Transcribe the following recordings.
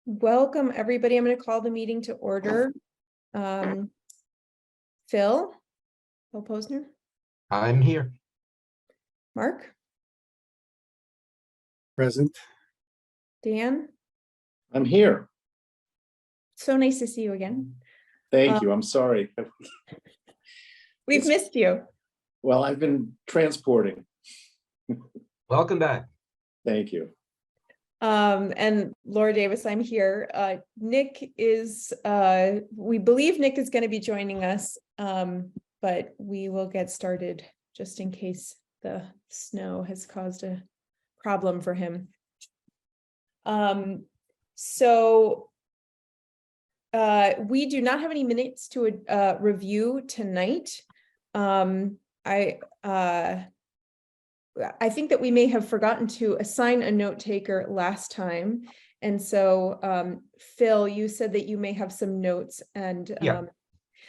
Welcome, everybody. I'm going to call the meeting to order. Phil Posner, I'm here. Mark, Present. Dan. I'm here. So nice to see you again. Thank you. I'm sorry. We've missed you. Well, I've been transporting. Welcome back. Thank you. And Laura Davis, I'm here. Nick is, we believe Nick is going to be joining us, but we will get started just in case the snow has caused a problem for him. We do not have any minutes to review tonight. I think that we may have forgotten to assign a note taker last time. And so, Phil, you said that you may have some notes and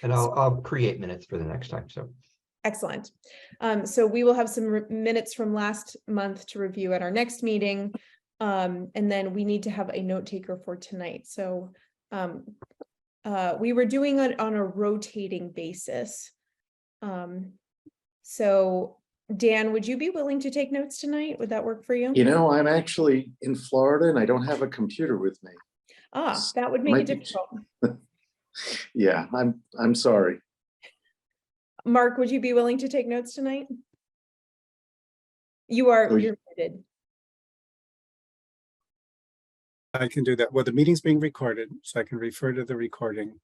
and I'll create minutes for the next time. So excellent. So we will have some minutes from last month to review at our next meeting. And then we need to have a note taker for tonight. So we were doing it on a rotating basis. So Dan, would you be willing to take notes tonight? Would that work for you? You know, I'm actually in Florida and I don't have a computer with me. That would make it difficult. Yeah, I'm sorry. Mark, would you be willing to take notes tonight? You're muted. I can do that. Well, the meeting's being recorded, so I can refer to the recording.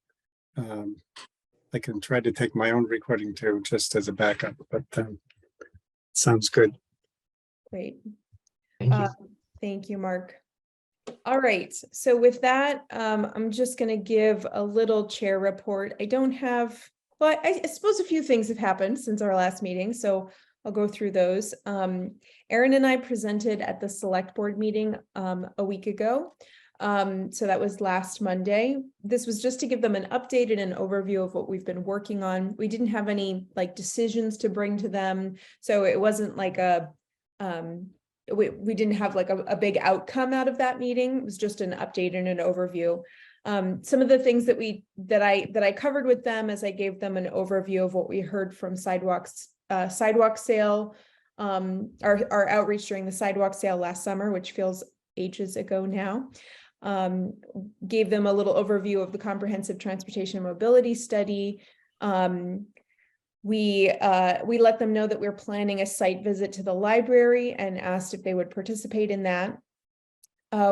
I can try to take my own recording too, just as a backup, but sounds good. Great. thank you. Thank you, Mark. All right. So with that, I'm just going to give a little chair report. I don't have, well, I suppose a few things have happened since our last meeting, so I'll go through those. Erin and I presented at the select board meeting a week ago. So that was last Monday. This was just to give them an update and an overview of what we've been working on. We didn't have any decisions to bring to them. So it wasn't like we didn't have a big outcome out of that meeting. It was just an update and an overview. Some of the things that I covered with them as I gave them an overview of what we heard from sidewalk sale, our outreach during the sidewalk sale last summer, which feels ages ago now. Gave them a little overview of the comprehensive transportation and mobility study. We let them know that we're planning a site visit to the library and asked if they would participate in that.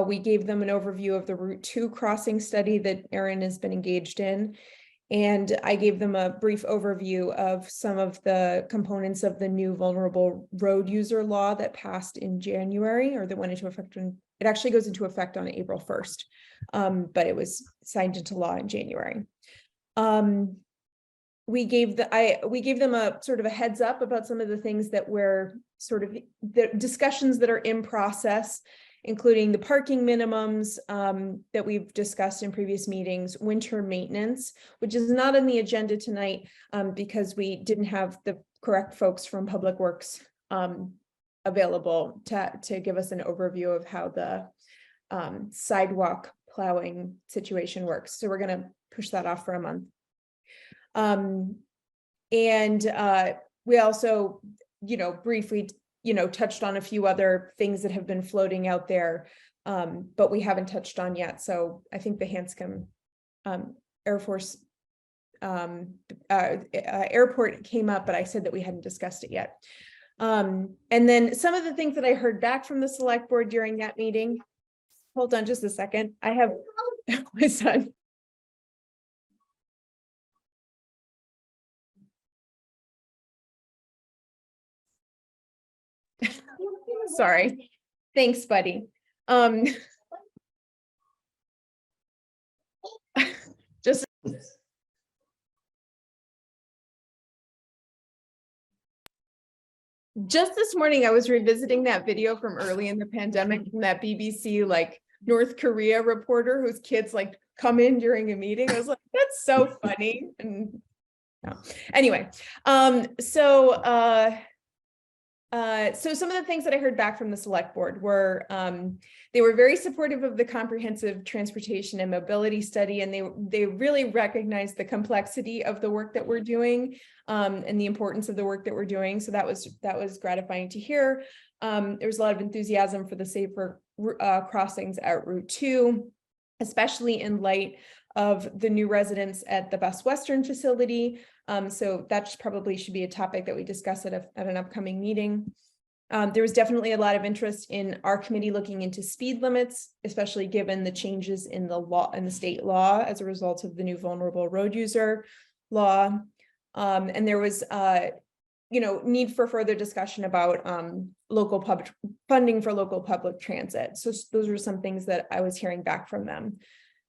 We gave them an overview of the Route 2 crossing study that Erin has been engaged in. And I gave them a brief overview of some of the components of the new vulnerable road user law that passed in January, or that went into effect it actually goes into effect on April 1st, but it was signed into law in January. We gave them a sort of a heads up about some of the things that were sort of the discussions that are in process, including the parking minimums that we've discussed in previous meetings, winter maintenance, which is not on the agenda tonight because we didn't have the correct folks from Public Works available to give us an overview of how the sidewalk plowing situation works. So we're going to push that off for a month. We also, briefly, touched on a few other things that have been floating out there, but we haven't touched on yet. So I think the Hanscom Air Force airport came up, but I said that we hadn't discussed it yet. And then some of the things that I heard back from the select board during that meeting. Hold on just a second. I have my son. Sorry. Thanks, buddy. Just this morning, I was revisiting that video from early in the pandemic from that BBC North Korea reporter whose kids come in during a meeting. I was like, that's so funny. And no. Anyway, So some of the things that I heard back from the select board were, they were very supportive of the comprehensive transportation and mobility study, and they really recognized the complexity of the work that we're doing, and the importance of the work that we're doing. So that was gratifying to hear. There was a lot of enthusiasm for the safer crossings at Route 2, especially in light of the new residents at the Best Western facility. So that probably should be a topic that we discuss at an upcoming meeting. There was definitely a lot of interest in our committee looking into speed limits, especially given the changes in the law and the state law as a result of the new vulnerable road user law. And there was need for further discussion about local public funding for local public transit. So those were some things that I was hearing back from them.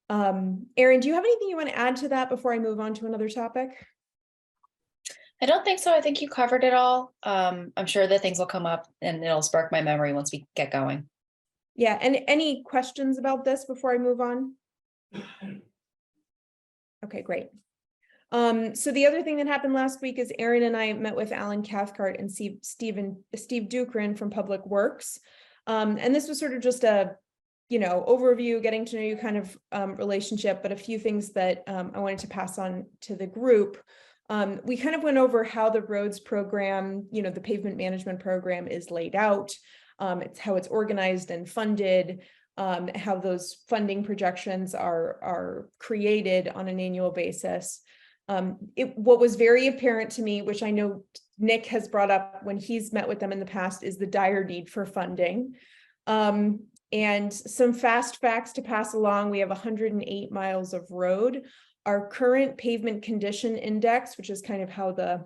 Erin, do you have anything you want to add to that before I move on to another topic? I don't think so. I think you covered it all. I'm sure that things will come up and it'll spark my memory once we get going. Yeah, and any questions about this before I move on? Okay, great. So the other thing that happened last week is Erin and I met with Alan Cathcart and Steve Dukrin from Public Works. And this was sort of just a overview, getting to know you kind of relationship, but a few things that I wanted to pass on to the group. We kind of went over how the roads program, the pavement management program is laid out. It's how it's organized and funded, how those funding projections are created on an annual basis. What was very apparent to me, which I know Nick has brought up when he's met with them in the past, is the dire need for funding. And some fast facts to pass along. We have 108 miles of road. Our current pavement condition index, which is kind of how the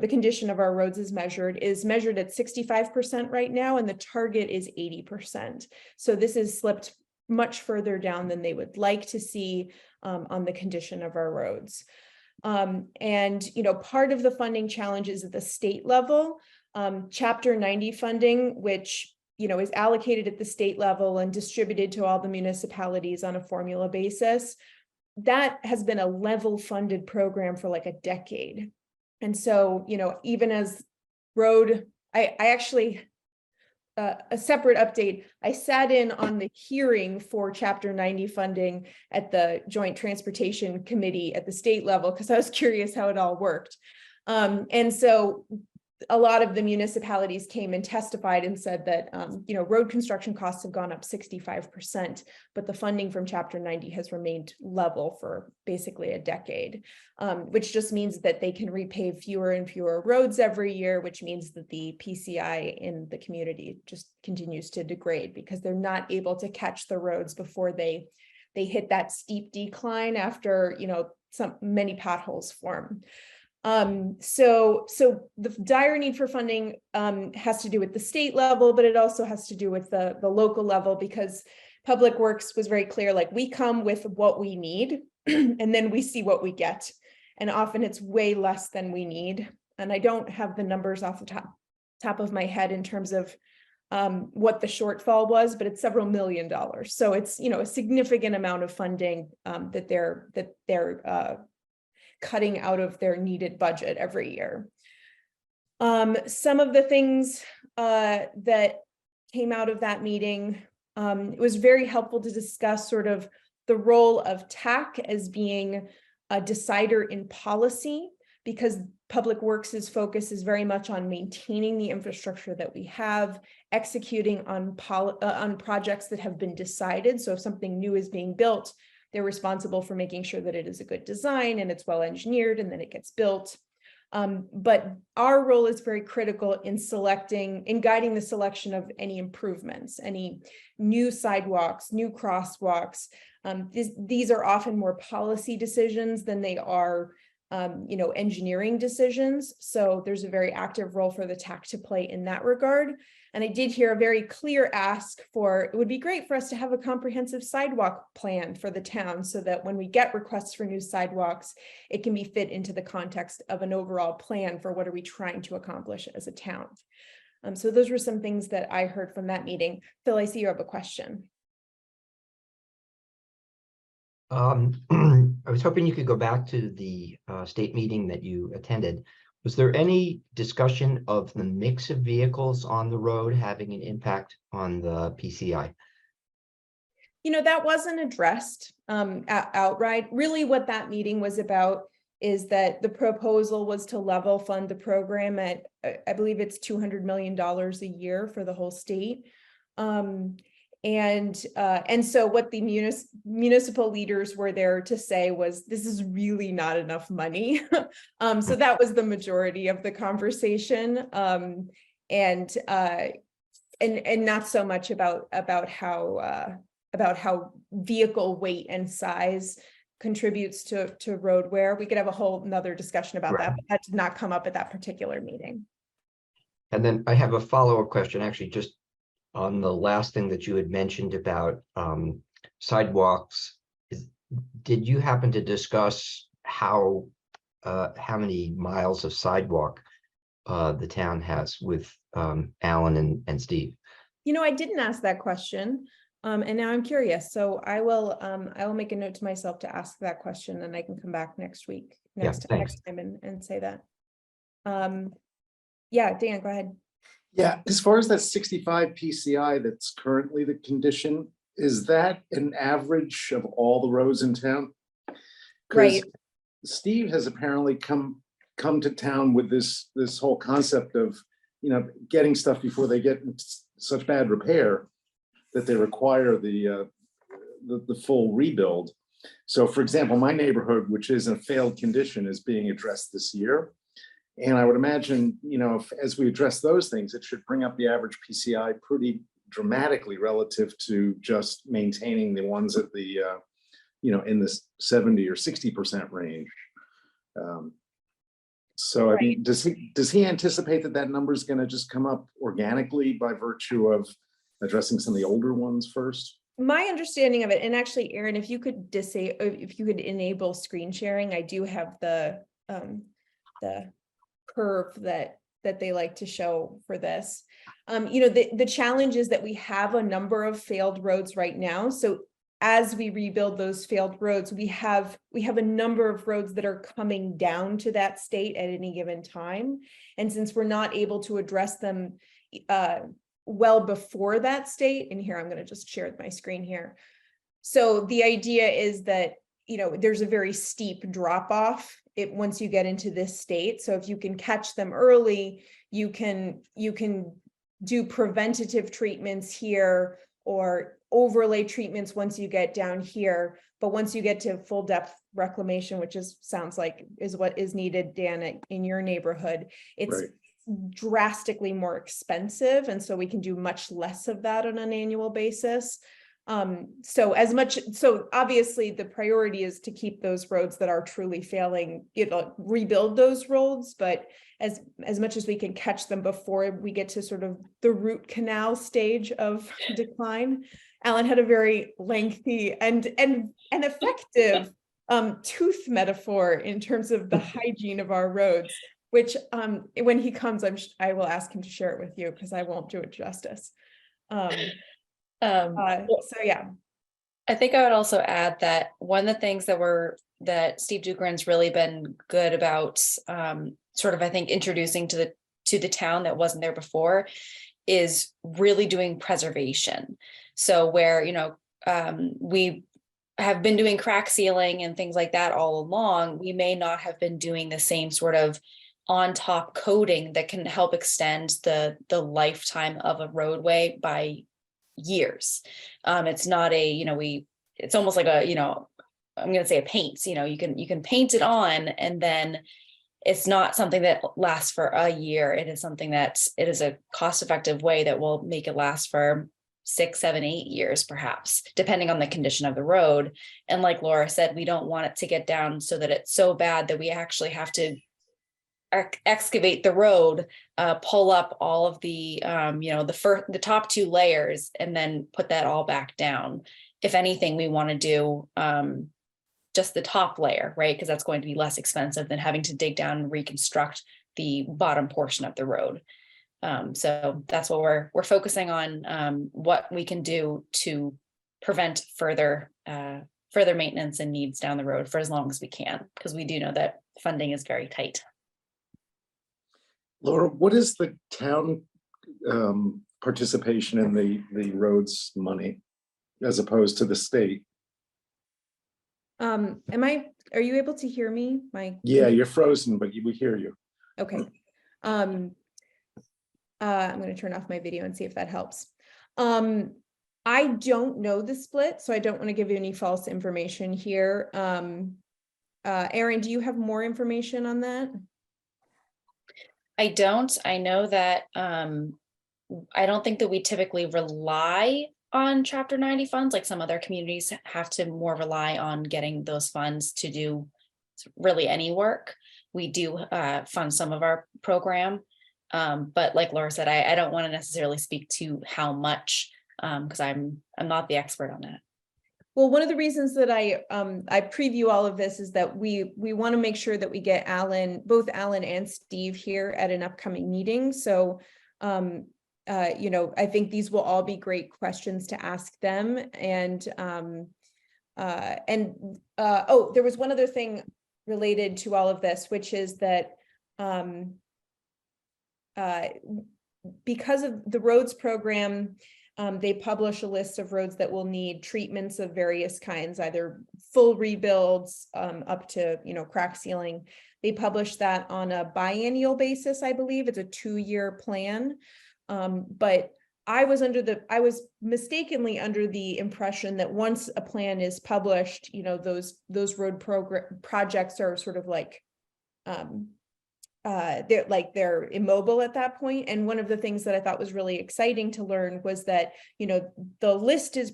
condition of our roads is measured at 65% right now, and the target is 80%. So this has slipped much further down than they would like to see on the condition of our roads. And part of the funding challenge is at the state level. Chapter 90 funding, which is allocated at the state level and distributed to all the municipalities on a formula basis. That has been a level funded program for like a decade. And so, even as road, I actually, a separate update, I sat in on the hearing for Chapter 90 funding at the Joint Transportation Committee at the state level, because I was curious how it all worked. And so a lot of the municipalities came and testified and said that, road construction costs have gone up 65%, but the funding from Chapter 90 has remained level for basically a decade, which just means that they can repave fewer and fewer roads every year, which means that the PCI in the community just continues to degrade because they're not able to catch the roads before they hit that steep decline after, many potholes form. So the dire need for funding has to do with the state level, but it also has to do with the local level, because Public Works was very clear, like, we come with what we need and then we see what we get. And often it's way less than we need. And I don't have the numbers off the top of my head in terms of what the shortfall was, but it's several $1 million. So it's, a significant amount of funding that they're cutting out of their needed budget every year. Some of the things that came out of that meeting, it was very helpful to discuss sort of the role of TAC as being a decider in policy, because Public Works' focus is very much on maintaining the infrastructure that we have, executing on projects that have been decided. So if something new is being built, they're responsible for making sure that it is a good design and it's well engineered and then it gets built. But our role is very critical in guiding the selection of any improvements, any new sidewalks, new crosswalks. These are often more policy decisions than they are engineering decisions. So there's a very active role for the TAC to play in that regard. And I did hear a very clear ask for, it would be great for us to have a comprehensive sidewalk plan for the town so that when we get requests for new sidewalks, it can be fit into the context of an overall plan for what are we trying to accomplish as a town. So those were some things that I heard from that meeting. Phil, I see you have a question. I was hoping you could go back to the state meeting that you attended. Was there any discussion of the mix of vehicles on the road having an impact on the PCI? That wasn't addressed outright. Really what that meeting was about is that the proposal was to level fund the program at, I believe it's $200 million a year for the whole state. And so what the municipal leaders were there to say was, this is really not enough money. So that was the majority of the conversation. And not so much about how vehicle weight and size contributes to road wear. We could have a whole nother discussion about that, but that did not come up at that particular meeting. And then I have a follow-up question, actually, just on the last thing that you had mentioned about sidewalks. Did you happen to discuss how many miles of sidewalk the town has with Alan and Steve? I didn't ask that question. And now I'm curious. So I will make a note to myself to ask that question, and I can come back next week, next time and say that. Yeah, Dan, go ahead. Yeah, as far as that 65 PCI that's currently the condition, is that an average of all the roads in town? 'Cause Right. Steve has apparently come to town with this whole concept of, getting stuff before they get in such bad repair that they require the full rebuild. So for example, my neighborhood, which is in a failed condition, is being addressed this year. And I would imagine, as we address those things, it should bring up the average PCI pretty dramatically relative to just maintaining the ones at the, in this 70 or 60% range. So I mean, does he anticipate that number is going to just come up organically by virtue of addressing some of the older ones first? My understanding of it, and actually, Aaron, if you could enable screen sharing, I do have the curve that they like to show for this. The challenge is that we have a number of failed roads right now. So as we rebuild those failed roads, we have a number of roads that are coming down to that state at any given time. And since we're not able to address them well before that state, and here I'm going to just share my screen here. So the idea is that there's a very steep drop off once you get into this state. So if you can catch them early, you can do preventative treatments here or overlay treatments once you get down here. But once you get to full depth reclamation, which sounds like is what is needed, Dan, in your neighborhood, it's drastically more expensive. And so we can do much less of that on an annual basis. So obviously the priority is to keep those roads that are truly failing, rebuild those roads, but as much as we can catch them before we get to sort of the root canal stage of decline. Alan had a very lengthy and effective tooth metaphor in terms of the hygiene of our roads, which when he comes, I will ask him to share it with you because I won't do it justice. So yeah. I think I would also add that one of the things that Steve Dugran's really been good about, sort of, I think, introducing to the town that wasn't there before, is really doing preservation. So where, we have been doing crack sealing and things like that all along, we may not have been doing the same sort of on top coating that can help extend the lifetime of a roadway by years. It's not it's almost like I'm going to say a paint, you can paint it on, and then it's not something that lasts for a year. It is something it is a cost-effective way that will make it last for 6, 7, 8 years, perhaps, depending on the condition of the road. And like Laura said, we don't want it to get down so that it's so bad that we actually have to excavate the road, pull up all of the the top 2 layers, and then put that all back down. If anything, we want to do just the top layer, right? Because that's going to be less expensive than having to dig down and reconstruct the bottom portion of the road. So that's what we're focusing on, what we can do to prevent further maintenance and needs down the road for as long as we can, because we do know that funding is very tight. Laura, what is the town participation in the roads money as opposed to the state? Are you able to hear me? Yeah, you're frozen, but we hear you. Okay. I'm going to turn off my video and see if that helps. I don't know the split, so I don't want to give you any false information here. Erin, do you have more information on that? I don't. I know that I don't think that we typically rely on Chapter 90 funds, like some other communities have to more rely on getting those funds to do really any work. We do fund some of our program, but like Laura said, I don't want to necessarily speak to how much because I'm not the expert on that. Well, one of the reasons that I preview all of this is that we want to make sure that we get both Alan and Steve here at an upcoming meeting. So, you know, I think these will all be great questions to ask them. And oh, there was one other thing related to all of this, which is that because of the roads program, they publish a list of roads that will need treatments of various kinds, either full rebuilds up to, you know, crack sealing. They publish that on a biennial basis, I believe. It's a 2-year plan. But I was mistakenly under the impression that once a plan is published, you know, those road projects are sort of like they're immobile at that point. And one of the things that I thought was really exciting to learn was that, you know, the list is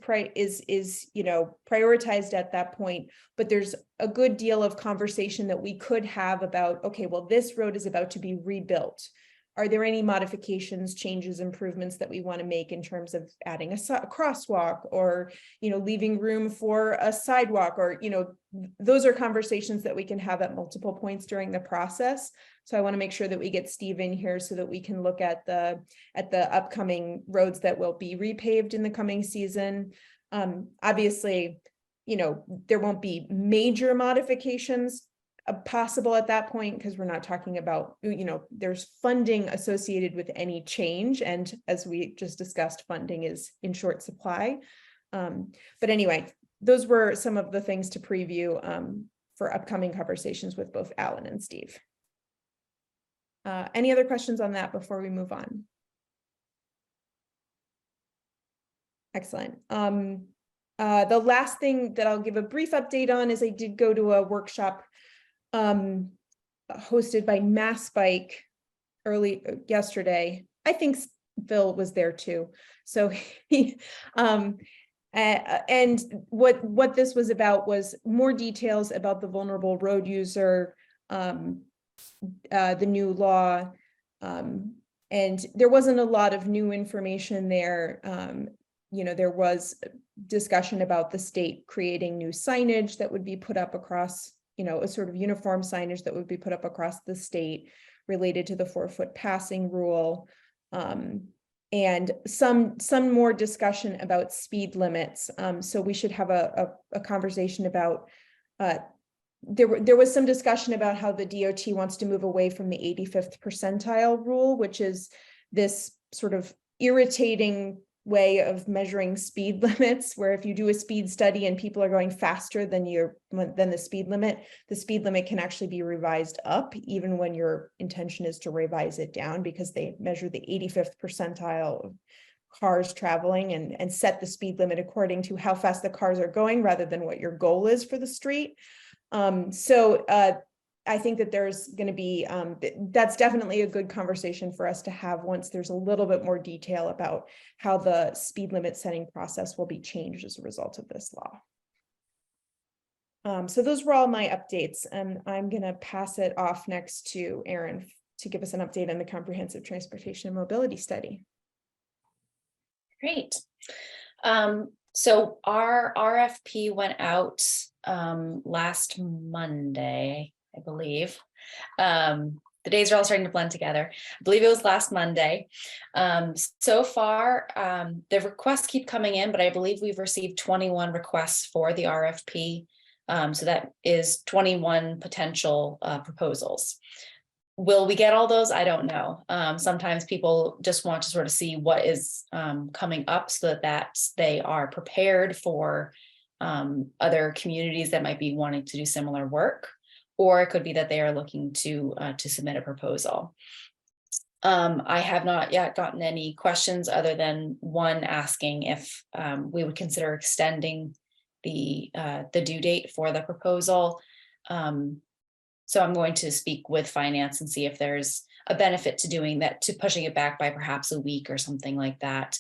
you know, prioritized at that point, but there's a good deal of conversation that we could have about, okay, well, this road is about to be rebuilt. Are there any modifications, changes, improvements that we want to make in terms of adding a crosswalk or, you know, leaving room for a sidewalk, or, you know, those are conversations that we can have at multiple points during the process. So I want to make sure that we get Steve in here so that we can look at the upcoming roads that will be repaved in the coming season. Obviously, you know, there won't be major modifications possible at that point, because we're not talking about, you know, there's funding associated with any change. And as we just discussed, funding is in short supply. But anyway, those were some of the things to preview for upcoming conversations with both Alan and Steve. Any other questions on that before we move on? Excellent. The last thing that I'll give a brief update on is I did go to a workshop hosted by Mass Bike early yesterday. I think Phil was there too. So he and what this was about was more details about the vulnerable road user, the new law, and there wasn't a lot of new information there. You know, there was discussion about the state creating new signage that would be put up across, you know, a sort of uniform signage that would be put up across the state related to the 4-foot passing rule. And some more discussion about speed limits. So we should have a conversation about, there was some discussion about how the DOT wants to move away from the 85th percentile rule, which is this sort of irritating way of measuring speed limits, where if you do a speed study and people are going faster than the speed limit can actually be revised up, even when your intention is to revise it down, because they measure the 85th percentile of cars traveling and set the speed limit according to how fast the cars are going rather than what your goal is for the street. So I think that there's going to be, that's definitely a good conversation for us to have once there's a little bit more detail about how the speed limit setting process will be changed as a result of this law. So those were all my updates, and I'm going to pass it off next to Erin to give us an update on the comprehensive transportation and mobility study. Great. So our RFP went out last Monday, I believe. The days are all starting to blend together. I believe it was last Monday. So far, the requests keep coming in, but I believe we've received 21 requests for the RFP. So that is 21 potential proposals. will we get all those? I don't know. Sometimes people just want to sort of see what is coming up so that they are prepared for other communities that might be wanting to do similar work, or it could be that they are looking to submit a proposal. I have not yet gotten any questions other than one asking if we would consider extending the due date for the proposal. So I'm going to speak with finance and see if there's a benefit to doing that, to pushing it back by perhaps a week or something like that,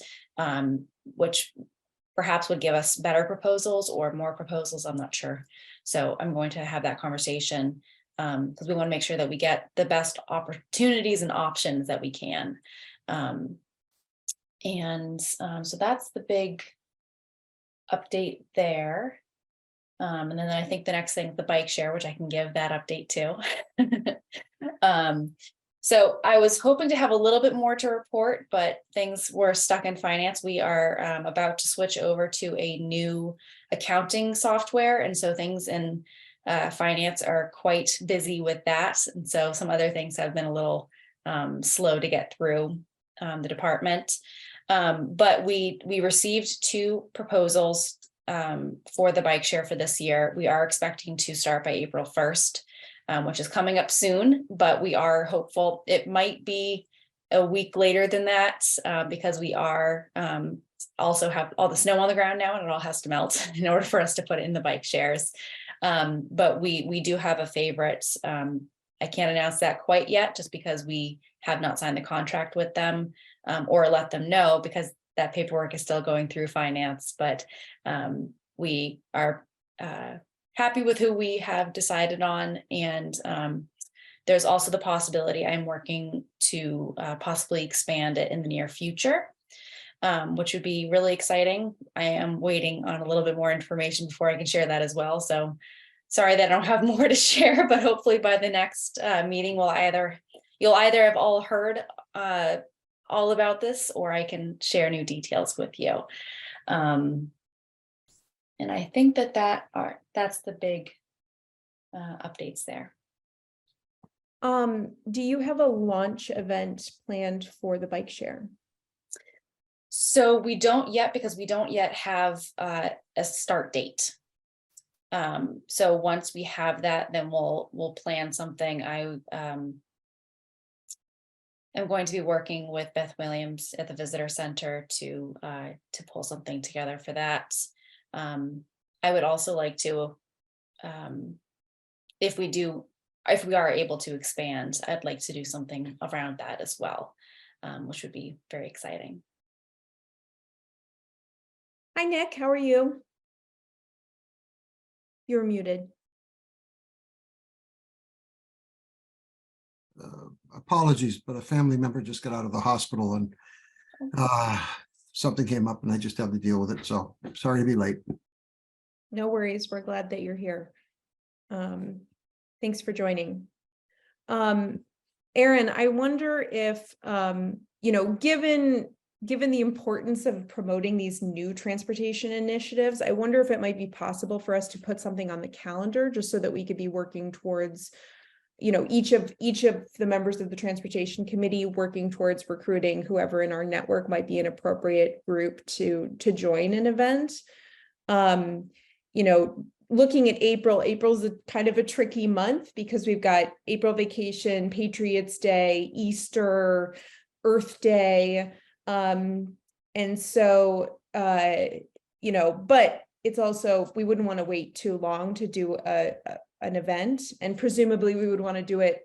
which perhaps would give us better proposals or more proposals. I'm not sure. So I'm going to have that conversation because we want to make sure that we get the best opportunities and options that we can. So that's the big update there. And then I think the next thing, the bike share, which I can give that update too. So I was hoping to have a little bit more to report, but things were stuck in finance. We are about to switch over to a new accounting software. And so things in finance are quite busy with that. And so some other things have been a little slow to get through the department. But we received 2 proposals for the bike share for this year. We are expecting to start by April 1st, which is coming up soon, but we are hopeful it might be a week later than that because we are also have all the snow on the ground now and it all has to melt in order for us to put it in the bike shares. But we do have a favorite. I can't announce that quite yet just because we have not signed the contract with them or let them know because that paperwork is still going through finance, but we are happy with who we have decided on. And there's also the possibility I'm working to possibly expand it in the near future, which would be really exciting. I am waiting on a little bit more information before I can share that as well. So sorry that I don't have more to share, but hopefully by the next meeting, you'll either have all heard all about this, or I can share new details with you. And I think that's the big updates there. Do you have a launch event planned for the bike share? So we don't yet, because we don't yet have a start date. So once we have that, then we'll plan something. I'm going to be working with Beth Williams at the Visitor Center to pull something together for that. I would also like to, if we are able to expand, I'd like to do something around that as well, which would be very exciting. Hi, Nick, how are you? You're muted. Apologies, but a family member just got out of the hospital and something came up and I just had to deal with it. So sorry to be late. No worries. We're glad that you're here. Thanks for joining. Aaron, I wonder if, given the importance of promoting these new transportation initiatives, I wonder if it might be possible for us to put something on the calendar just so that we could be working towards, each of the members of the transportation committee working towards recruiting whoever in our network might be an appropriate group to join an event. Looking at April's a kind of a tricky month because we've got April vacation, Patriots Day, Easter, Earth Day. And so, but it's also, we wouldn't want to wait too long to do an event, and presumably we would want to do it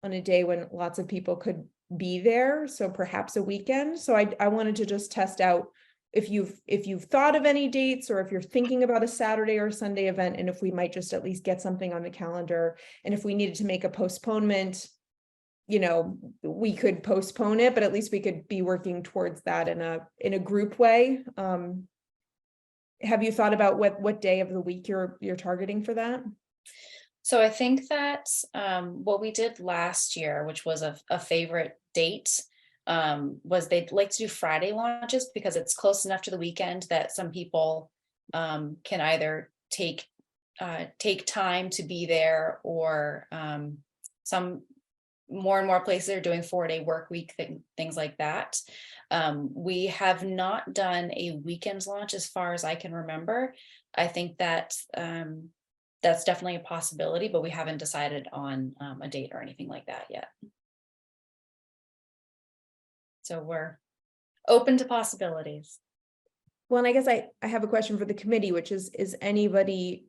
on a day when lots of people could be there. So perhaps a weekend. So I wanted to just test out if you've thought of any dates, or if you're thinking about a Saturday or Sunday event, and if we might just at least get something on the calendar. And if we needed to make a postponement, we could postpone it, but at least we could be working towards that in a group way. Have you thought about what day of the week you're targeting for that? So I think that what we did last year, which was a favorite date, was they'd like to do Friday launches because it's close enough to the weekend that some people can either take time to be there, or some more and more places are doing 4-day work week, things like that. We have not done a weekends launch as far as I can remember. I think that that's definitely a possibility, but we haven't decided on a date or anything like that yet. So we're open to possibilities. Well, and I guess I have a question for the committee, which is anybody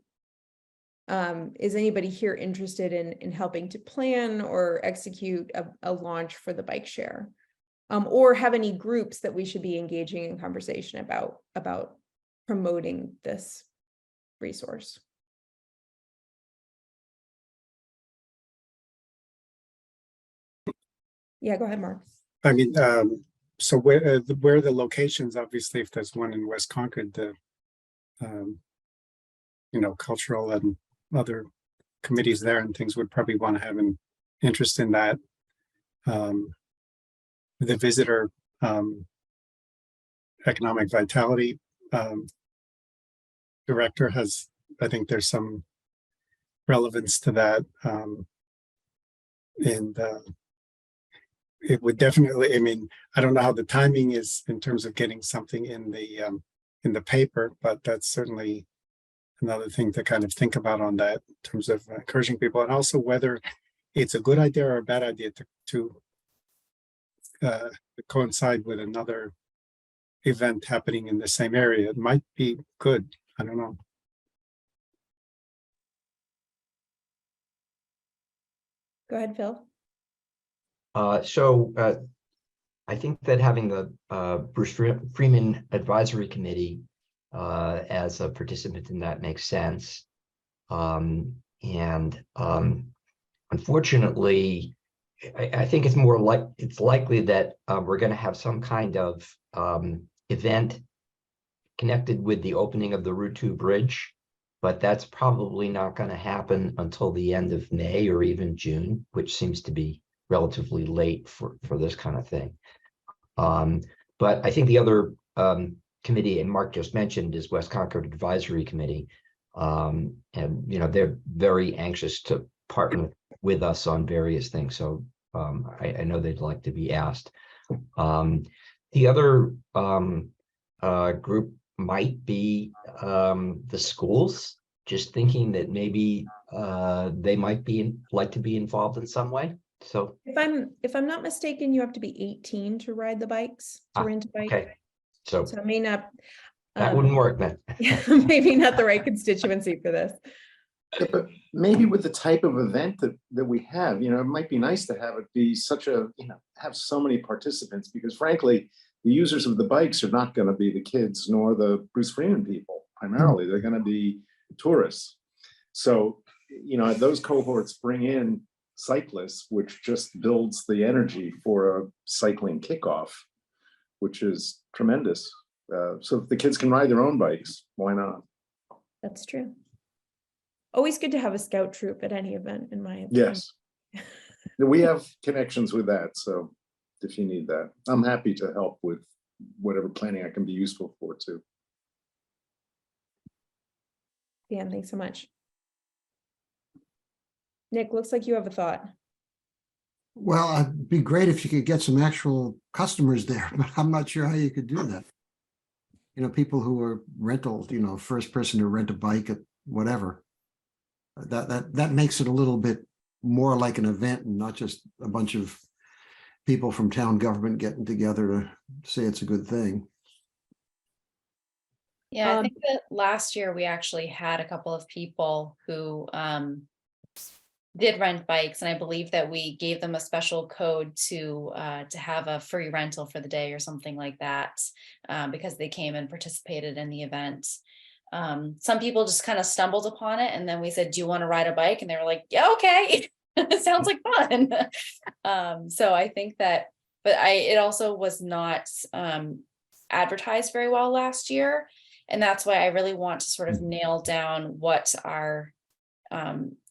here interested in helping to plan or execute a launch for the bike share? Or have any groups that we should be engaging in conversation about promoting this resource? Yeah, go ahead, Mark. I mean, so where are the locations? Obviously, if there's one in West Concord, the cultural and other committees there and things would probably want to have an interest in that. The visitor economic vitality director has, I think there's some relevance to that. And it would definitely, I mean, I don't know how the timing is in terms of getting something in the paper, but that's certainly another thing to kind of think about on that in terms of encouraging people, and also whether it's a good idea or a bad idea to coincide with another event happening in the same area. It might be good. I don't know. Go ahead, Phil. I think that having the Bruce Freeman Advisory Committee as a participant in that makes sense. Unfortunately, I think it's likely that we're going to have some kind of event connected with the opening of the Route 2 bridge, but that's probably not going to happen until the end of May or even June, which seems to be relatively late for this kind of thing. But I think the other committee, and Mark just mentioned, is West Concord Advisory Committee. And they're very anxious to partner with us on various things. So I know they'd like to be asked. The other group might be the schools, just thinking that maybe they might like to be involved in some way. So if I'm not mistaken, you have to be 18 to ride the bikes, to rent a bike. Okay. So it may not. That wouldn't work then. Maybe not the right constituency for this. Yeah, but maybe with the type of event that we have, it might be nice to have it be such a, have so many participants, because frankly, the users of the bikes are not going to be the kids nor the Bruce Freeman people. Primarily, they're going to be tourists. So, those cohorts bring in cyclists, which just builds the energy for a cycling kickoff, which is tremendous. So if the kids can ride their own bikes, why not? That's true. Always good to have a scout troop at any event, in my opinion. Yes. We have connections with that. So if you need that, I'm happy to help with whatever planning I can be useful for too. Dan, thanks so much. Nick, looks like you have a thought. Well, it'd be great if you could get some actual customers there, but I'm not sure how you could do that. People who are rental, first person to rent a bike at whatever. That makes it a little bit more like an event and not just a bunch of people from town government getting together to say it's a good thing. Yeah, I think that last year we actually had a couple of people who did rent bikes, and I believe that we gave them a special code to have a free rental for the day or something like that, because they came and participated in the event. Some people just kind of stumbled upon it, and then we said, do you want to ride a bike? And they were like, yeah, okay. It sounds like fun. So I think that, but it also was not advertised very well last year. And that's why I really want to sort of nail down what our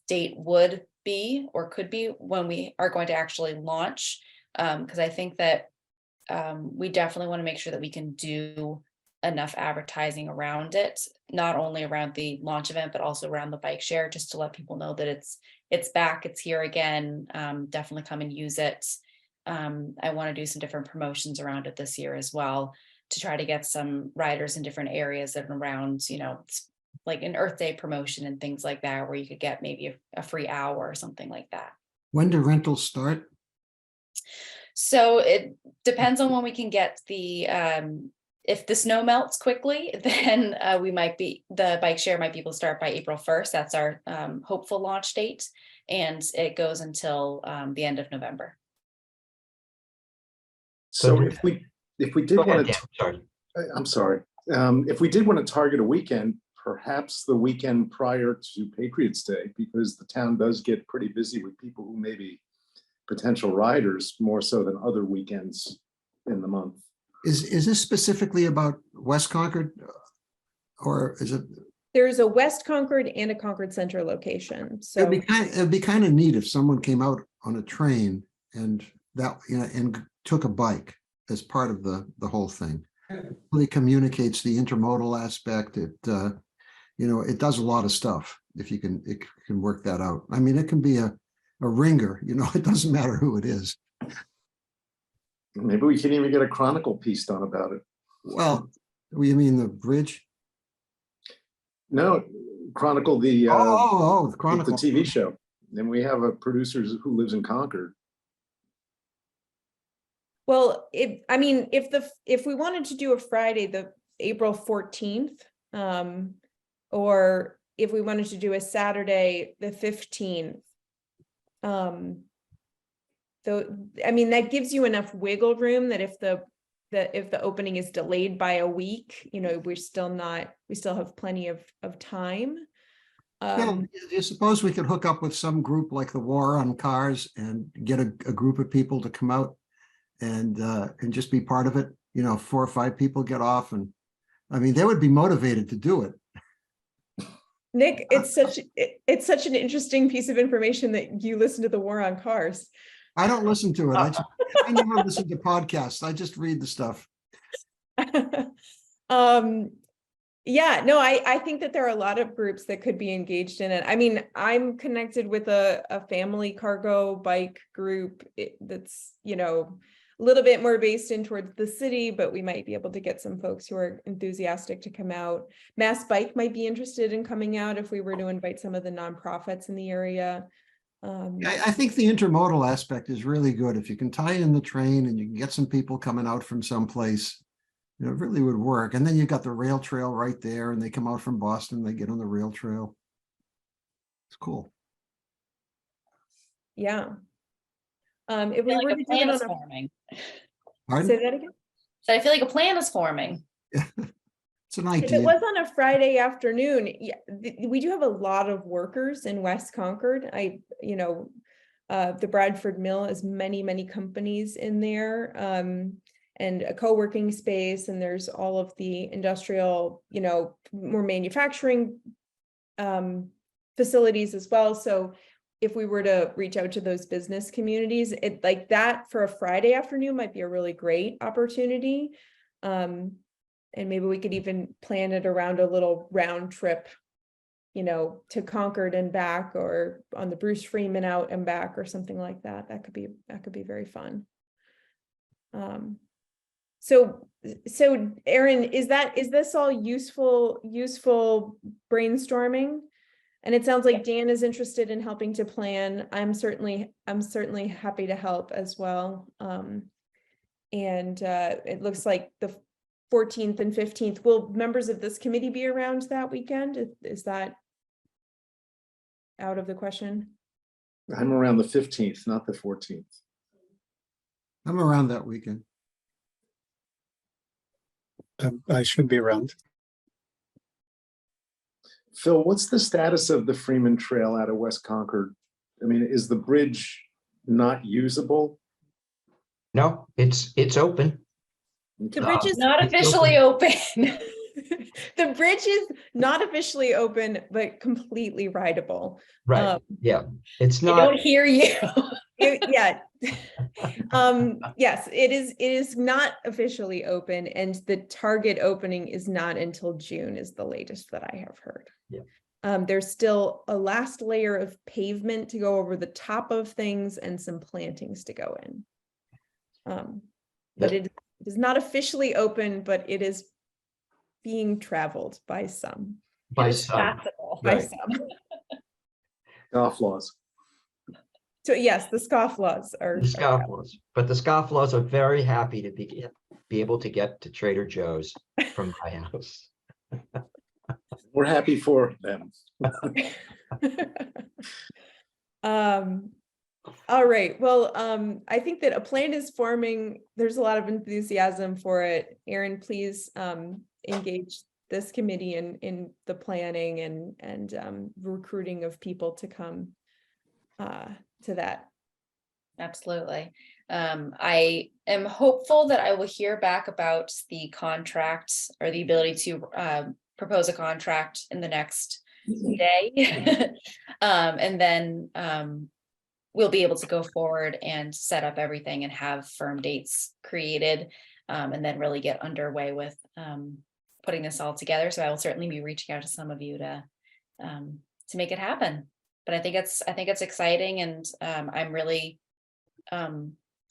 date would be or could be when we are going to actually launch. Because I think that we definitely want to make sure that we can do enough advertising around it, not only around the launch event, but also around the bike share, just to let people know that it's back, it's here again. Definitely come and use it. I want to do some different promotions around it this year as well, to try to get some riders in different areas and around, like an Earth Day promotion and things like that, where you could get maybe a free hour or something like that. When do rentals start? So it depends on when we can get the, if the snow melts quickly, then the bike share might be able to start by April 1st. That's our hopeful launch date. And it goes until the end of November. So if we did Go ahead, want Dan, to, sorry. I'm sorry, if we did want to target a weekend, perhaps the weekend prior to Patriots Day, because the town does get pretty busy with people who may be potential riders more so than other weekends in the month. Is this specifically about West Concord? Or is it? There's a West Concord and a Concord Center location, so. It'd be kind of neat if someone came out on a train and and took a bike as part of the whole thing. It really communicates the intermodal aspect. It it does a lot of stuff if it can work that out. I mean, it can be a ringer, it doesn't matter who it is. Maybe we can even get a Chronicle piece done about it. Well, you mean the bridge? No, Chronicle the The Chronicle. the TV show. And we have a producer who lives in Concord. Well, if we wanted to do a Friday, the April 14th, or if we wanted to do a Saturday, the 15th, that gives you enough wiggle room that if the opening is delayed by a week, we still have plenty of time. You suppose we could hook up with some group like the War on Cars and get a group of people to come out and just be part of it. 4 or 5 people get off, and they would be motivated to do it. Nick, it's such an interesting piece of information that you listen to the War on Cars. I don't listen to it. I never listen to podcasts. I just read the stuff. Yeah, no, I think that there are a lot of groups that could be engaged in it. I'm connected with a family cargo bike group that's, a little bit more based in towards the city, but we might be able to get some folks who are enthusiastic to come out. Mass Bike might be interested in coming out if we were to invite some of the nonprofits in the area. I think the intermodal aspect is really good. If you can tie in the train and you can get some people coming out from someplace, it really would work. And then you got the rail trail right there, and they come out from Boston, they get on the rail trail. It's cool. Yeah. If we I feel were like to a do plan it is on forming. Pardon? say that again. So I feel like a plan is forming. It's an If idea. it was on a Friday afternoon, yeah, we do have a lot of workers in West Concord. The Bradford Mill has many companies in there, and a co-working space, and there's all of the industrial, more manufacturing facilities as well. So if we were to reach out to those business communities, it like that for a Friday afternoon might be a really great opportunity. And maybe we could even plan it around a little round trip, to Concord and back, or on the Bruce Freeman out and back, or something like that. That could be very fun. So Erin, is this all useful brainstorming? And it sounds like Dan is interested in helping to plan. I'm certainly happy to help as well. And it looks like the 14th and 15th, will members of this committee be around that weekend? Is that out of the question? I'm around the 15th, not the 14th. I'm around that weekend. I should be around. Phil, what's the status of the Freeman Trail out of West Concord? Is the bridge not usable? No, it's open. The bridge is Not officially open. the bridge is not officially open, but completely rideable. Right, yeah. It's I not, don't hear you. Yeah, Yes, it is not officially open, and the target opening is not until June is the latest that I have heard. Yeah. There's still a last layer of pavement to go over the top of things and some plantings to go in. But it is not officially open, but it is being traveled by some. By It is some, passable. By Right. some. Scofflaws. So yes, the scofflaws are. the scofflaws, but the scofflaws are very happy to be able to get to Trader Joe's from my house. We're happy for them. All right, well, I think that a plan is forming. There's a lot of enthusiasm for it. Aaron, please engage this committee in the planning and recruiting of people to come to that. Absolutely. I am hopeful that I will hear back about the contract or the ability to propose a contract in the next day. And then we'll be able to go forward and set up everything and have firm dates created, and then really get underway with putting this all together. So I will certainly be reaching out to some of you to make it happen. But I think it's exciting, and I'm really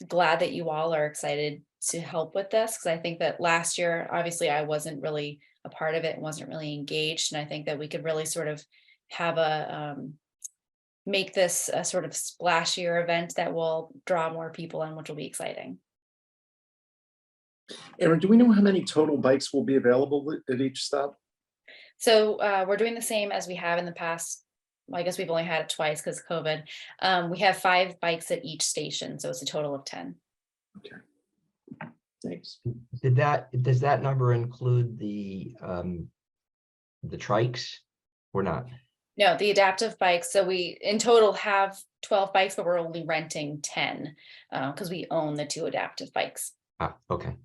glad that you all are excited to help with this, because I think that last year, obviously, I wasn't really a part of it and wasn't really engaged, and I think that we could really sort of have a make this a sort of splashier event that will draw more people in, which will be exciting. Aaron, do we know how many total bikes will be available at each stop? So we're doing the same as we have in the past. Well, I guess we've only had it twice because of COVID. We have 5 bikes at each station, so it's a total of 10. Okay. Thanks. Does that number include the trikes or not? No, the adaptive bikes. So we in total have 12 bikes, but we're only renting 10 because we own the 2 adaptive bikes. Ah, okay.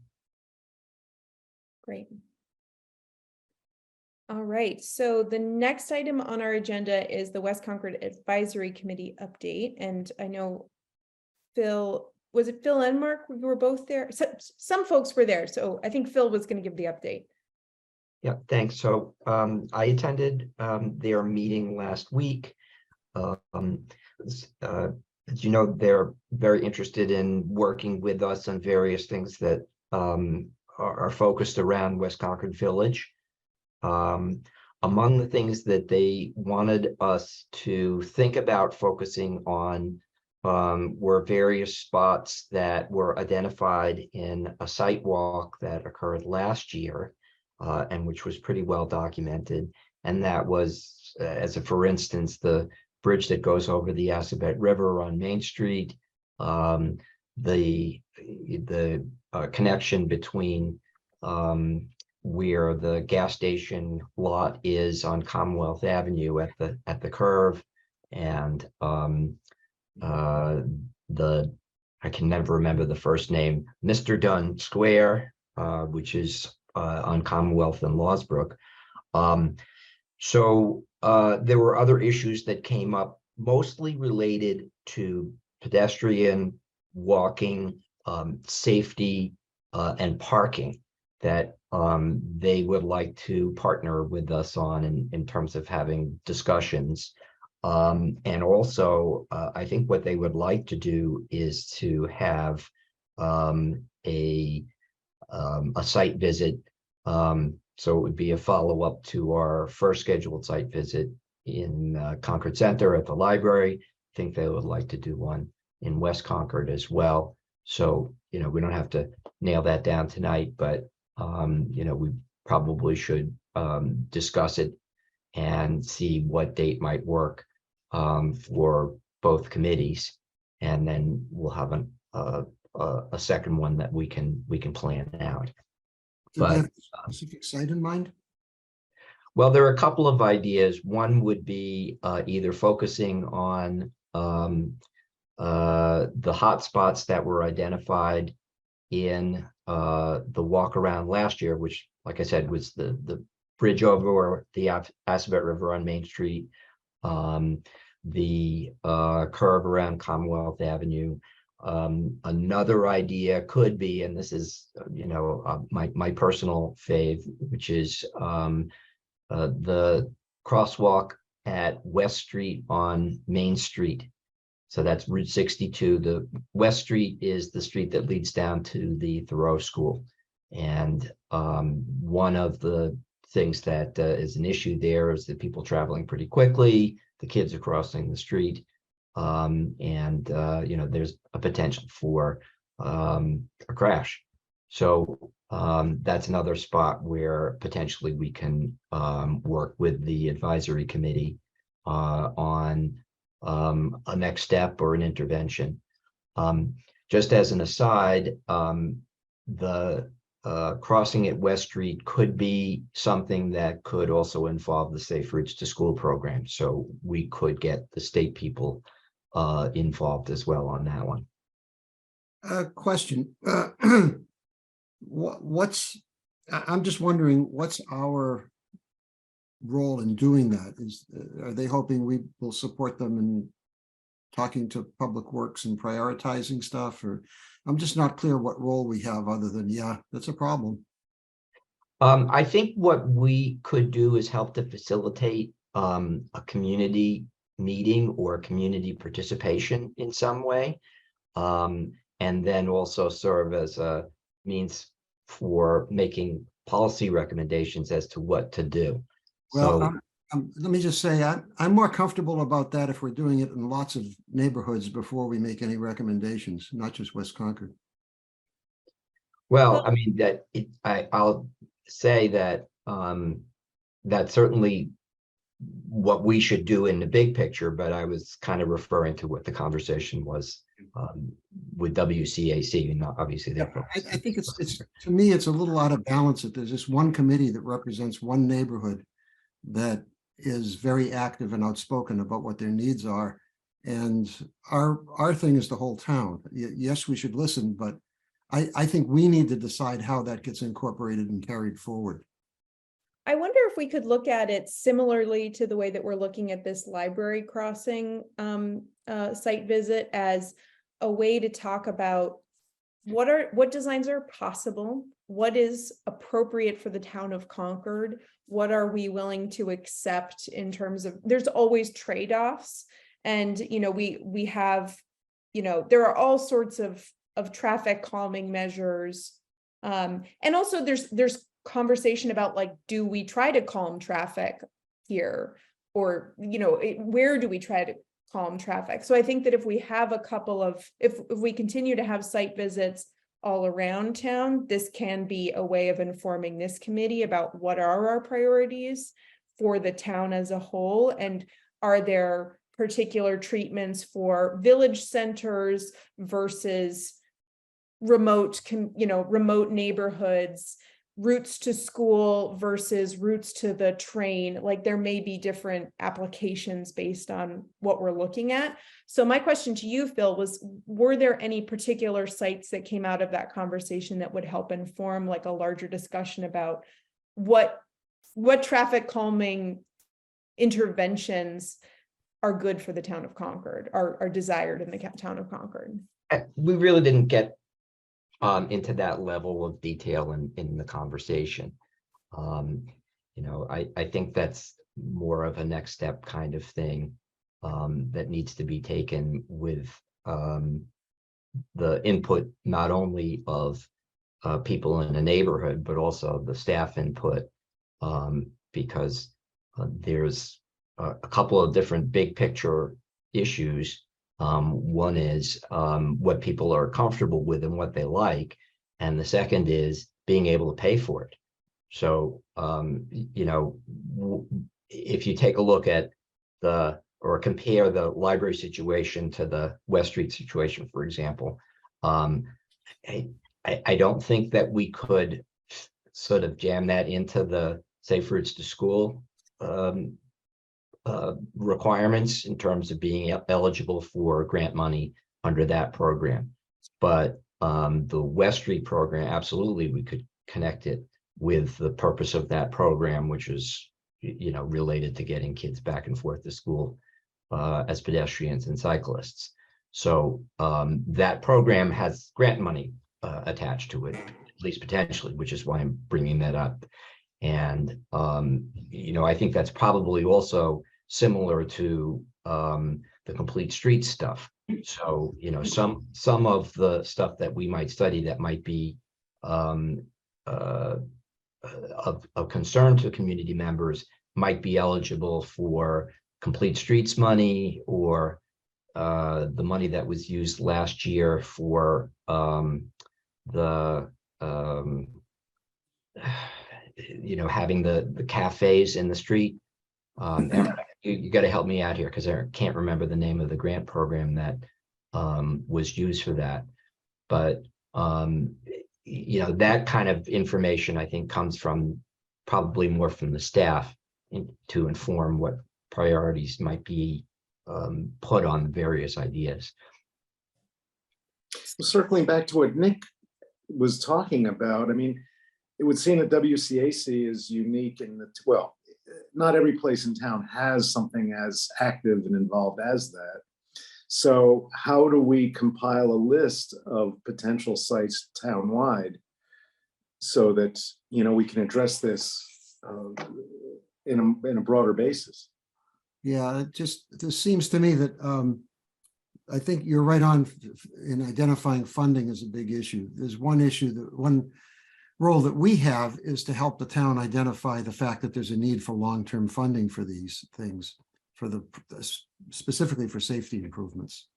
Great. All right, so the next item on our agenda is the West Concord Advisory Committee update. And I know Phil, was it Phil and Mark? We were both there. So, some folks were there. So I think Phil was going to give the update. Yeah, thanks. So I attended their meeting last week. As you know, they're very interested in working with us on various things that are focused around West Concord Village. Among the things that they wanted us to think about focusing on were various spots that were identified in a site walk that occurred last year, and which was pretty well documented. And that was, for instance, the bridge that goes over the Assabet River on Main Street, the connection between where the gas station lot is on Commonwealth Avenue at the curve, and I can never remember the first name, Mr. Dunn Square, which is on Commonwealth and Lawsbrook. So there were other issues that came up, mostly related to pedestrian, walking, safety, and parking, that they would like to partner with us on in terms of having discussions. And also, I think what they would like to do is to have a site visit. So it would be a follow-up to our first scheduled site visit in Concord Center at the library. I think they would like to do one in West Concord as well. So, we don't have to nail that down tonight, but, we probably should discuss it and see what date might work for both committees. And then we'll have a second one that we can plan out. Do they But have a specific site in mind? well, there are a couple of ideas. One would be either focusing on the hot spots that were identified in the walk around last year, which, like I said, was the bridge over the Assabet River on Main Street, the curve around Commonwealth Avenue, Another idea could be, and this is, my personal fave, which is the crosswalk at West Street on Main Street. So that's Route 62. The West Street is the street that leads down to the Thoreau School. And one of the things that is an issue there is that people traveling pretty quickly, the kids are crossing the street. There's a potential for a crash. So that's another spot where potentially we can work with the advisory committee on a next step or an intervention. Just as an aside, the crossing at West Street could be something that could also involve the Safe Routes to School program. So we could get the state people involved as well on that one. Question. I'm just wondering, what's our role in doing that? Are they hoping we will support them in talking to Public Works and prioritizing stuff? Or I'm just not clear what role we have other than, yeah, that's a problem. I think what we could do is help to facilitate a community meeting or community participation in some way. And then also serve as a means for making policy recommendations as to what to do. Well, let me just say, I'm more comfortable about that if we're doing it in lots of neighborhoods before we make any recommendations, not just West Concord. Well, I mean, I'll say that that's certainly what we should do in the big picture, but I was kind of referring to what the conversation was with WCAC, and obviously they're. I think it's to me, it's a little out of balance that there's just one committee that represents one neighborhood that is very active and outspoken about what their needs are. And our thing is the whole town. Yes, we should listen, but I think we need to decide how that gets incorporated and carried forward. I wonder if we could look at it similarly to the way that we're looking at this library crossing site visit as a way to talk about what designs are possible, what is appropriate for the town of Concord, what are we willing to accept in terms of, there's always trade-offs. And, we have, there are all sorts of traffic calming measures. And also there's conversation about, like, do we try to calm traffic here, or where do we try to calm traffic? So I think that if we have a couple of, if we continue to have site visits all around town, this can be a way of informing this committee about what are our priorities for the town as a whole, and are there particular treatments for village centers versus remote neighborhoods, routes to school versus routes to the train. Like, there may be different applications based on what we're looking at. So my question to you, Phil, was, were there any particular sites that came out of that conversation that would help inform, like, a larger discussion about what traffic calming interventions are good for the town of Concord, are desired in the town of Concord? We really didn't get into that level of detail in the conversation. I think that's more of a next step kind of thing that needs to be taken with the input not only of people in the neighborhood, but also the staff input, because there's a couple of different big picture issues. One is what people are comfortable with and what they like. And the second is being able to pay for it. So, if you take a look at or compare the library situation to the West Street situation, for example, I don't think that we could sort of jam that into the Safe Routes to School requirements in terms of being eligible for grant money under that program. But the West Street program, absolutely, we could connect it with the purpose of that program, which is, related to getting kids back and forth to school as pedestrians and cyclists. So that program has grant money attached to it, at least potentially, which is why I'm bringing that up. And, I think that's probably also similar to the complete street stuff. So, some of the stuff that we might study that might be of concern to community members might be eligible for complete streets money, or the money that was used last year for the having the cafes in the street. Aaron, you got to help me out here because I can't remember the name of the grant program that was used for that. But that kind of information I think comes from probably more from the staff to inform what priorities might be put on various ideas. Circling back to what Nick was talking about, I mean, it would seem that WCAC is unique in that, well, not every place in town has something as active and involved as that. So how do we compile a list of potential sites townwide so that, we can address this in a broader basis? Yeah, this seems to me that I think you're right on in identifying funding is a big issue. There's one issue one role that we have is to help the town identify the fact that there's a need for long-term funding for these things, specifically for safety improvements.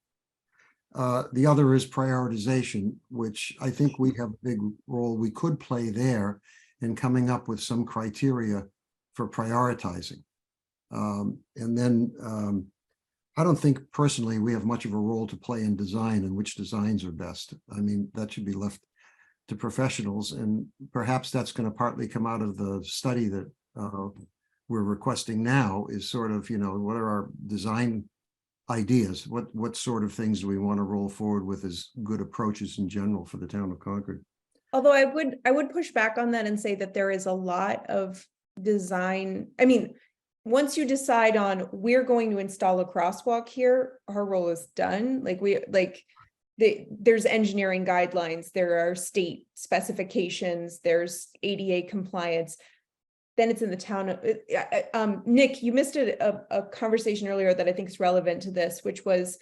The other is prioritization, which I think we have a big role we could play there in coming up with some criteria for prioritizing. And then I don't think personally we have much of a role to play in design and which designs are best. I mean, that should be left to professionals, and perhaps that's going to partly come out of the study that we're requesting now is sort of, what are our design ideas? What sort of things do we want to roll forward with as good approaches in general for the town of Concord? Although I would push back on that and say that there is a lot of design. I mean, once you decide on we're going to install a crosswalk here, our role is done. There's engineering guidelines, there are state specifications, there's ADA compliance. Then it's in the town. Nick, you missed a conversation earlier that I think is relevant to this, which was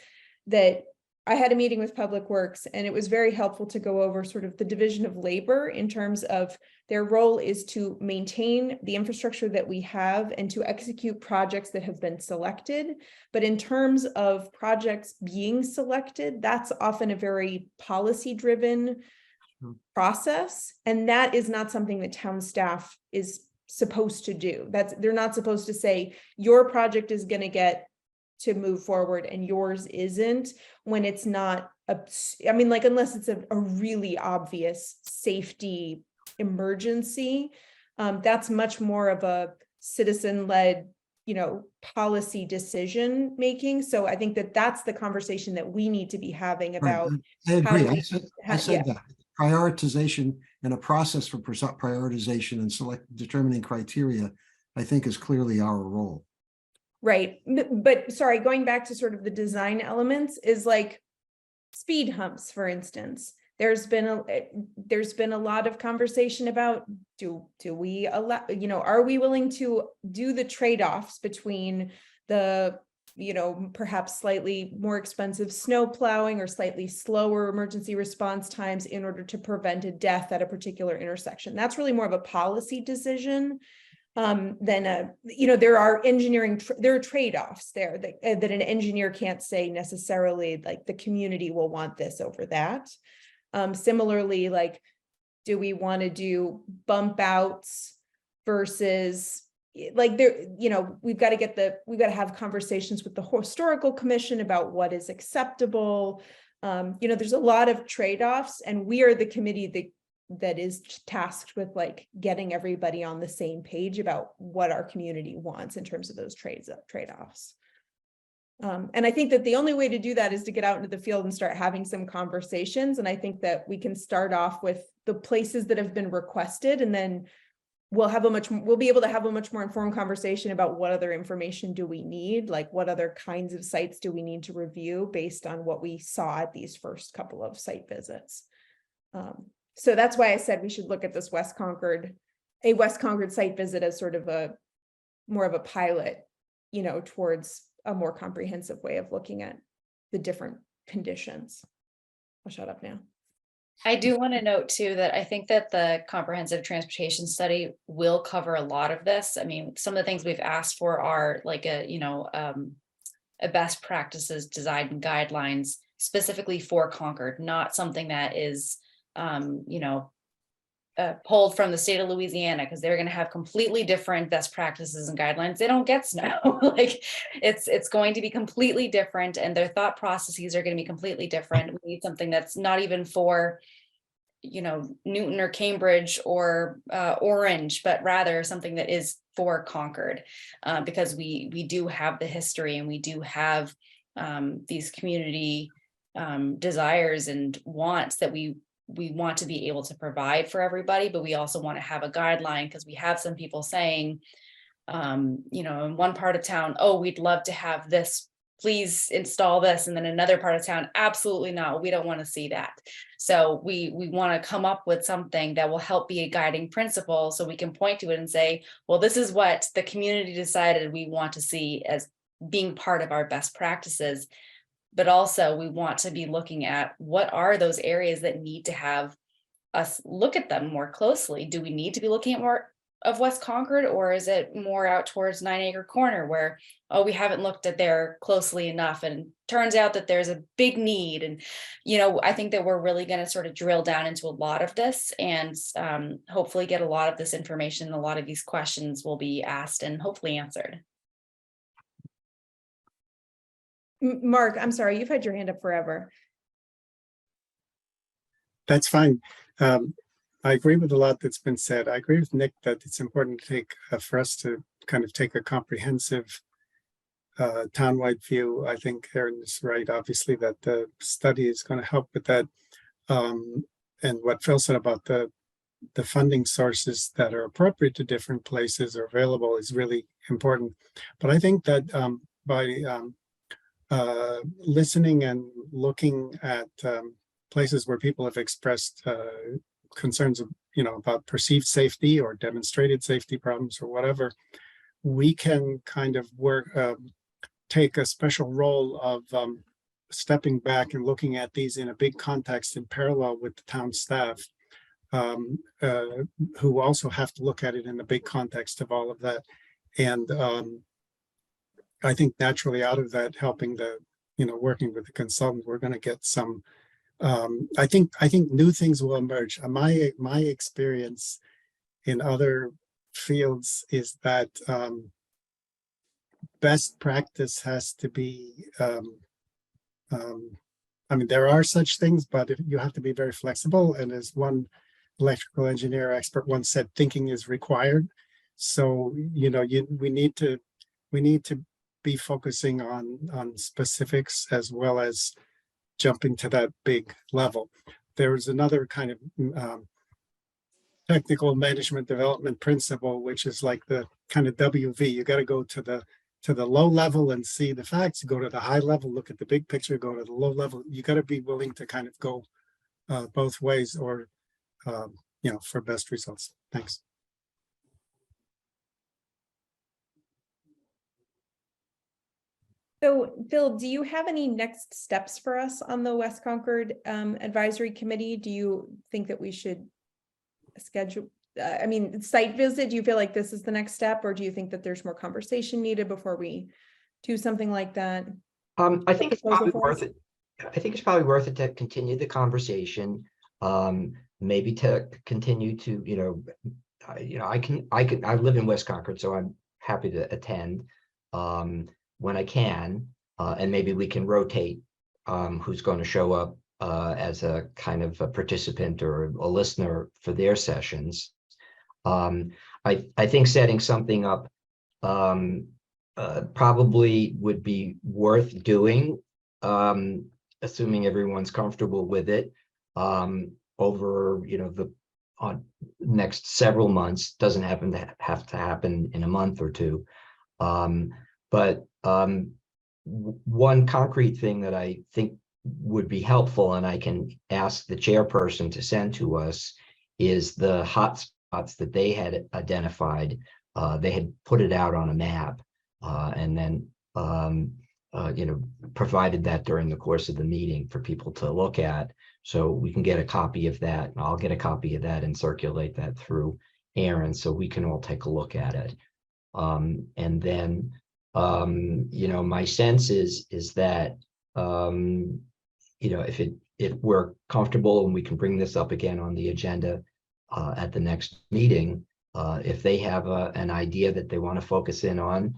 that I had a meeting with Public Works, and it was very helpful to go over sort of the division of labor in terms of their role is to maintain the infrastructure that we have and to execute projects that have been selected. But in terms of projects being selected, that's often a very policy-driven process. And that is not something that town staff is supposed to do. They're not supposed to say, your project is going to get to move forward and yours isn't, when it's not unless it's a really obvious safety emergency. That's much more of a citizen-led policy decision making. So I think that that's the conversation that we need to be having about. I agree. I said yeah. that prioritization and a process for prioritization and determining criteria, I think, is clearly our role. Right. But sorry, going back to sort of the design elements is like speed humps, for instance. There's been a lot of conversation about do we allow, are we willing to do the trade-offs between the, perhaps slightly more expensive snow plowing or slightly slower emergency response times in order to prevent a death at a particular intersection. That's really more of a policy decision. Then there are there are trade-offs there that an engineer can't say necessarily, like the community will want this over that. Similarly, like, do we want to do bump outs versus like we've got to have conversations with the historical commission about what is acceptable. There's a lot of trade-offs, and we are the committee that is tasked with like getting everybody on the same page about what our community wants in terms of those trade-offs. And I think that the only way to do that is to get out into the field and start having some conversations. And I think that we can start off with the places that have been requested and then we'll be able to have a much more informed conversation about what other information do we need, like what other kinds of sites do we need to review based on what we saw at these first couple of site visits. So that's why I said we should look at this West Concord site visit as sort of more of a pilot, towards a more comprehensive way of looking at the different conditions. I'll shut up now. I do want to note too that I think that the comprehensive transportation study will cover a lot of this. I mean, some of the things we've asked for are like a best practices design and guidelines specifically for Concord, not something that is pulled from the state of Louisiana, because they're going to have completely different best practices and guidelines. They don't get snow. Like it's going to be completely different, and their thought processes are going to be completely different. We need something that's not even for Newton or Cambridge or Orange, but rather something that is for Concord, because we do have the history, and we do have these community desires and wants that we want to be able to provide for everybody, but we also want to have a guideline, because we have some people saying, in one part of town, oh, we'd love to have this, please install this. And then another part of town, absolutely not, we don't want to see that. So we want to come up with something that will help be a guiding principle, so we can point to it and say, well, this is what the community decided we want to see as being part of our best practices. But also we want to be looking at what are those areas that need to have us look at them more closely. Do we need to be looking at more of West Concord, or is it more out towards 9 Acre Corner where, oh, we haven't looked at there closely enough, and turns out that there's a big need. And, I think that we're really going to sort of drill down into a lot of this, and hopefully get a lot of this information. A lot of these questions will be asked and hopefully answered. Mark, I'm sorry, you've had your hand up forever. That's fine. I agree with a lot that's been said. I agree with Nick that it's important to take for us to kind of take a comprehensive townwide view. I think Erin is right, obviously, that the study is going to help with that. And what Phil said about the funding sources that are appropriate to different places or available is really important. But I think that by listening and looking at places where people have expressed concerns of, about perceived safety or demonstrated safety problems or whatever, we can kind of take a special role of stepping back and looking at these in a big context in parallel with the town staff, who also have to look at it in the big context of all of that. And I think naturally out of that, helping working with the consultant, we're going to get some, I think new things will emerge. My experience in other fields is that best practice has to be, there are such things, but you have to be very flexible. And as one electrical engineer expert once said, thinking is required. So, we need to be focusing on specifics as well as jumping to that big level. There's another kind of technical management development principle, which is like the kind of WV. You got to go to the low level and see the facts. Go to the high level, look at the big picture. Go to the low level. You got to be willing to kind of go both ways, or for best results. Thanks. So, Phil, do you have any next steps for us on the West Concord Advisory Committee? Do you think that we should schedule, site visit? Do you feel like this is the next step, or do you think that there's more conversation needed before we do something like that? I think it's probably worth it. I think it's probably worth it to continue the conversation. Maybe to continue to, I live in West Concord, so I'm happy to attend when I can, and maybe we can rotate who's going to show up as a kind of a participant or a listener for their sessions. I think setting something up probably would be worth doing, assuming everyone's comfortable with it, over the on next several months. Doesn't happen to have to happen in a month or two. But one concrete thing that I think would be helpful, and I can ask the chairperson to send to us, is the hot spots that they had identified. They had put it out on a map, and then provided that during the course of the meeting for people to look at. So we can get a copy of that. And I'll get a copy of that and circulate that through Aaron so we can all take a look at it. And then, my sense is that, if we're comfortable and we can bring this up again on the agenda at the next meeting, if they have an idea that they want to focus in on,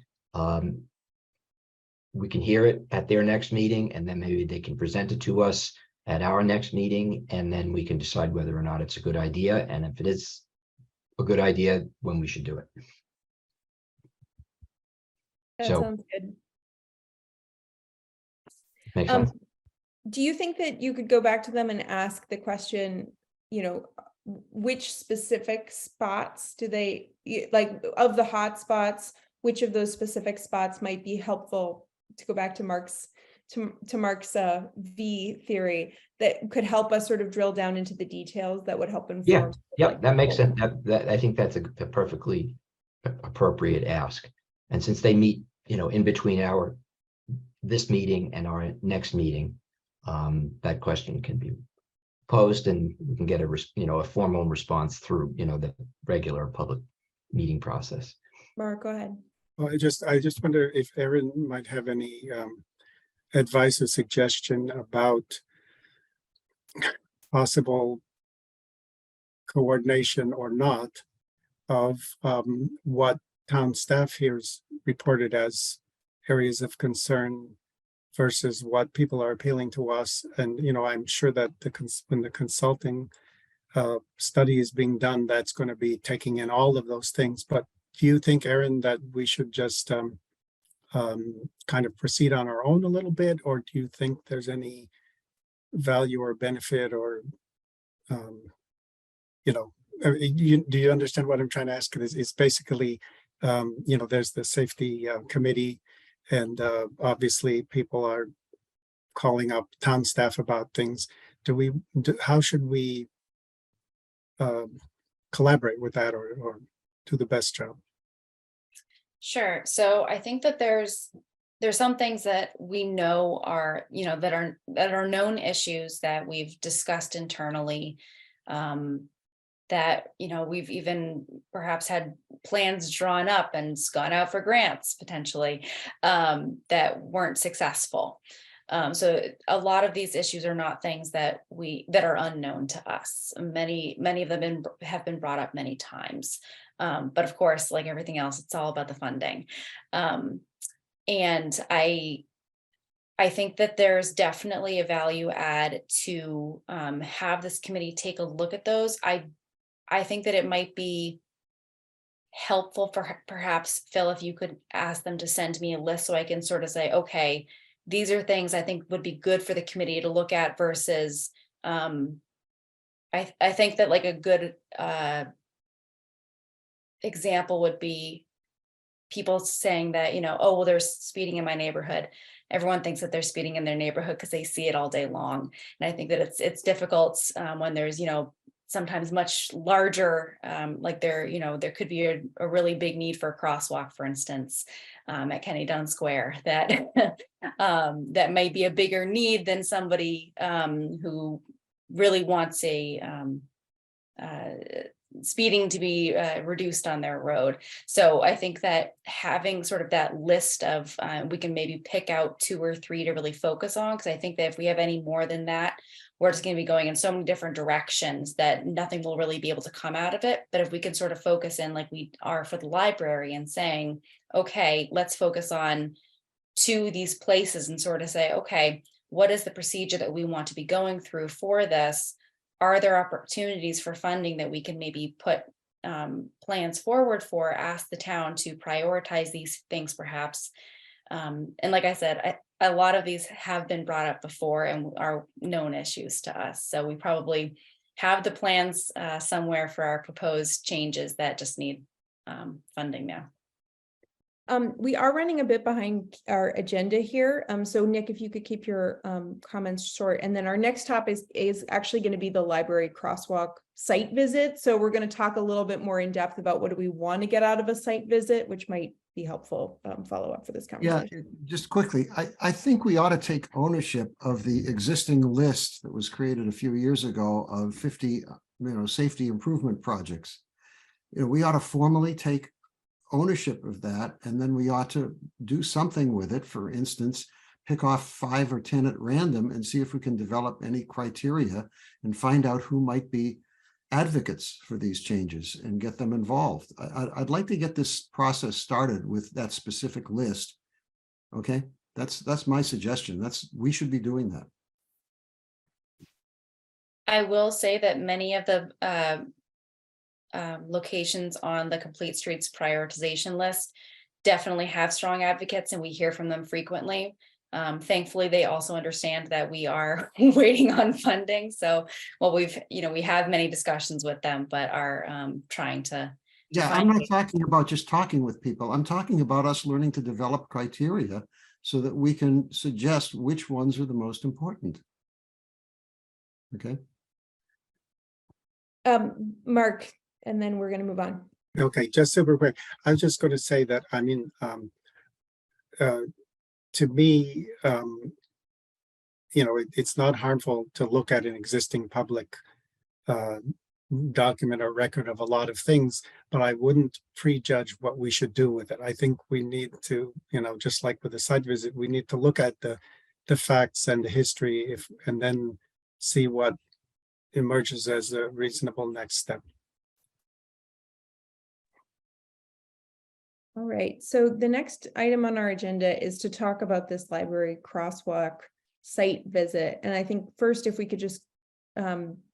we can hear it at their next meeting, and then maybe they can present it to us at our next meeting, and then we can decide whether or not it's a good idea, and if it is a good idea, when we should do it. That So- sounds good. Make sense? Do you think that you could go back to them and ask the question, which specific spots do they, like, of the hot spots, which of those specific spots might be helpful, to go back to Mark's V theory, that could help us sort of drill down into the details that would help inform? Yeah, that makes sense. That I think that's a perfectly appropriate ask. And since they meet, in between this meeting and our next meeting, that question can be posed, and we can get a formal response through, the regular public meeting process. Mark, go ahead. Well, I just wonder if Erin might have any advice or suggestion about possible coordination or not of what town staff here's reported as areas of concern versus what people are appealing to us. And, I'm sure that when the consulting study is being done, that's going to be taking in all of those things. But do you think, Erin, that we should just kind of proceed on our own a little bit, or do you think there's any value or benefit, or do you understand what I'm trying to ask? It's basically, there's the safety committee, and obviously people are calling up town staff about things. How should we collaborate with that, or do the best job? Sure. So I think that there's some things that we know are, that are known issues that we've discussed internally, that, we've even perhaps had plans drawn up and gone out for grants potentially, that weren't successful. So a lot of these issues are not things that are unknown to us. Many of them have been brought up many times. But of course, like everything else, it's all about the funding. And I think that there's definitely a value add to have this committee take a look at those. I think that it might be helpful for perhaps, Phil, if you could ask them to send me a list so I can sort of say, okay, these are things I think would be good for the committee to look at versus, I think that like a good example would be people saying that, oh, well, there's speeding in my neighborhood. Everyone thinks that they're speeding in their neighborhood because they see it all day long. And I think that it's difficult when there's, sometimes much larger, like there could be a really big need for a crosswalk, for instance, at Kenny Dunn Square, that that may be a bigger need than somebody who really wants speeding to be reduced on their road. So I think that having sort of that list of, we can maybe pick out 2 or 3 to really focus on, because I think that if we have any more than that, we're just going to be going in so many different directions that nothing will really be able to come out of it. But if we can sort of focus in like we are for the library and saying, okay, let's focus on 2 of these places and sort of say, okay, what is the procedure that we want to be going through for this? Are there opportunities for funding that we can maybe put plans forward for, ask the town to prioritize these things perhaps? And like I said, a lot of these have been brought up before and are known issues to us. So we probably have the plans somewhere for our proposed changes that just need funding now. We are running a bit behind our agenda here. So Nick, if you could keep your comments short, and then our next topic is actually going to be the library crosswalk site visit. So we're going to talk a little bit more in depth about what do we want to get out of a site visit, which might be helpful follow up for this conversation. Yeah, just quickly, I think we ought to take ownership of the existing list that was created a few years ago of 50, safety improvement projects. We ought to formally take ownership of that, and then we ought to do something with it. For instance, pick off 5 or 10 at random and see if we can develop any criteria and find out who might be advocates for these changes and get them involved. I'd like to get this process started with that specific list. Okay, that's my suggestion. We should be doing that. I will say that many of the locations on the Complete Streets prioritization list definitely have strong advocates, and we hear from them frequently. Thankfully, they also understand that we are waiting on funding. So, well, we have many discussions with them, but are trying to. Yeah, I'm not talking about just talking with people. I'm talking about us learning to develop criteria so that we can suggest which ones are the most important. Okay. Mark, and then we're going to move on. Okay, just super quick. I was just going to say that, I mean, to me, it's not harmful to look at an existing public document or record of a lot of things, but I wouldn't prejudge what we should do with it. I think we need to, just like with the site visit, we need to look at the facts and the history and then see what emerges as a reasonable next step. All right, so the next item on our agenda is to talk about this library crosswalk site visit. And I think first, if we could just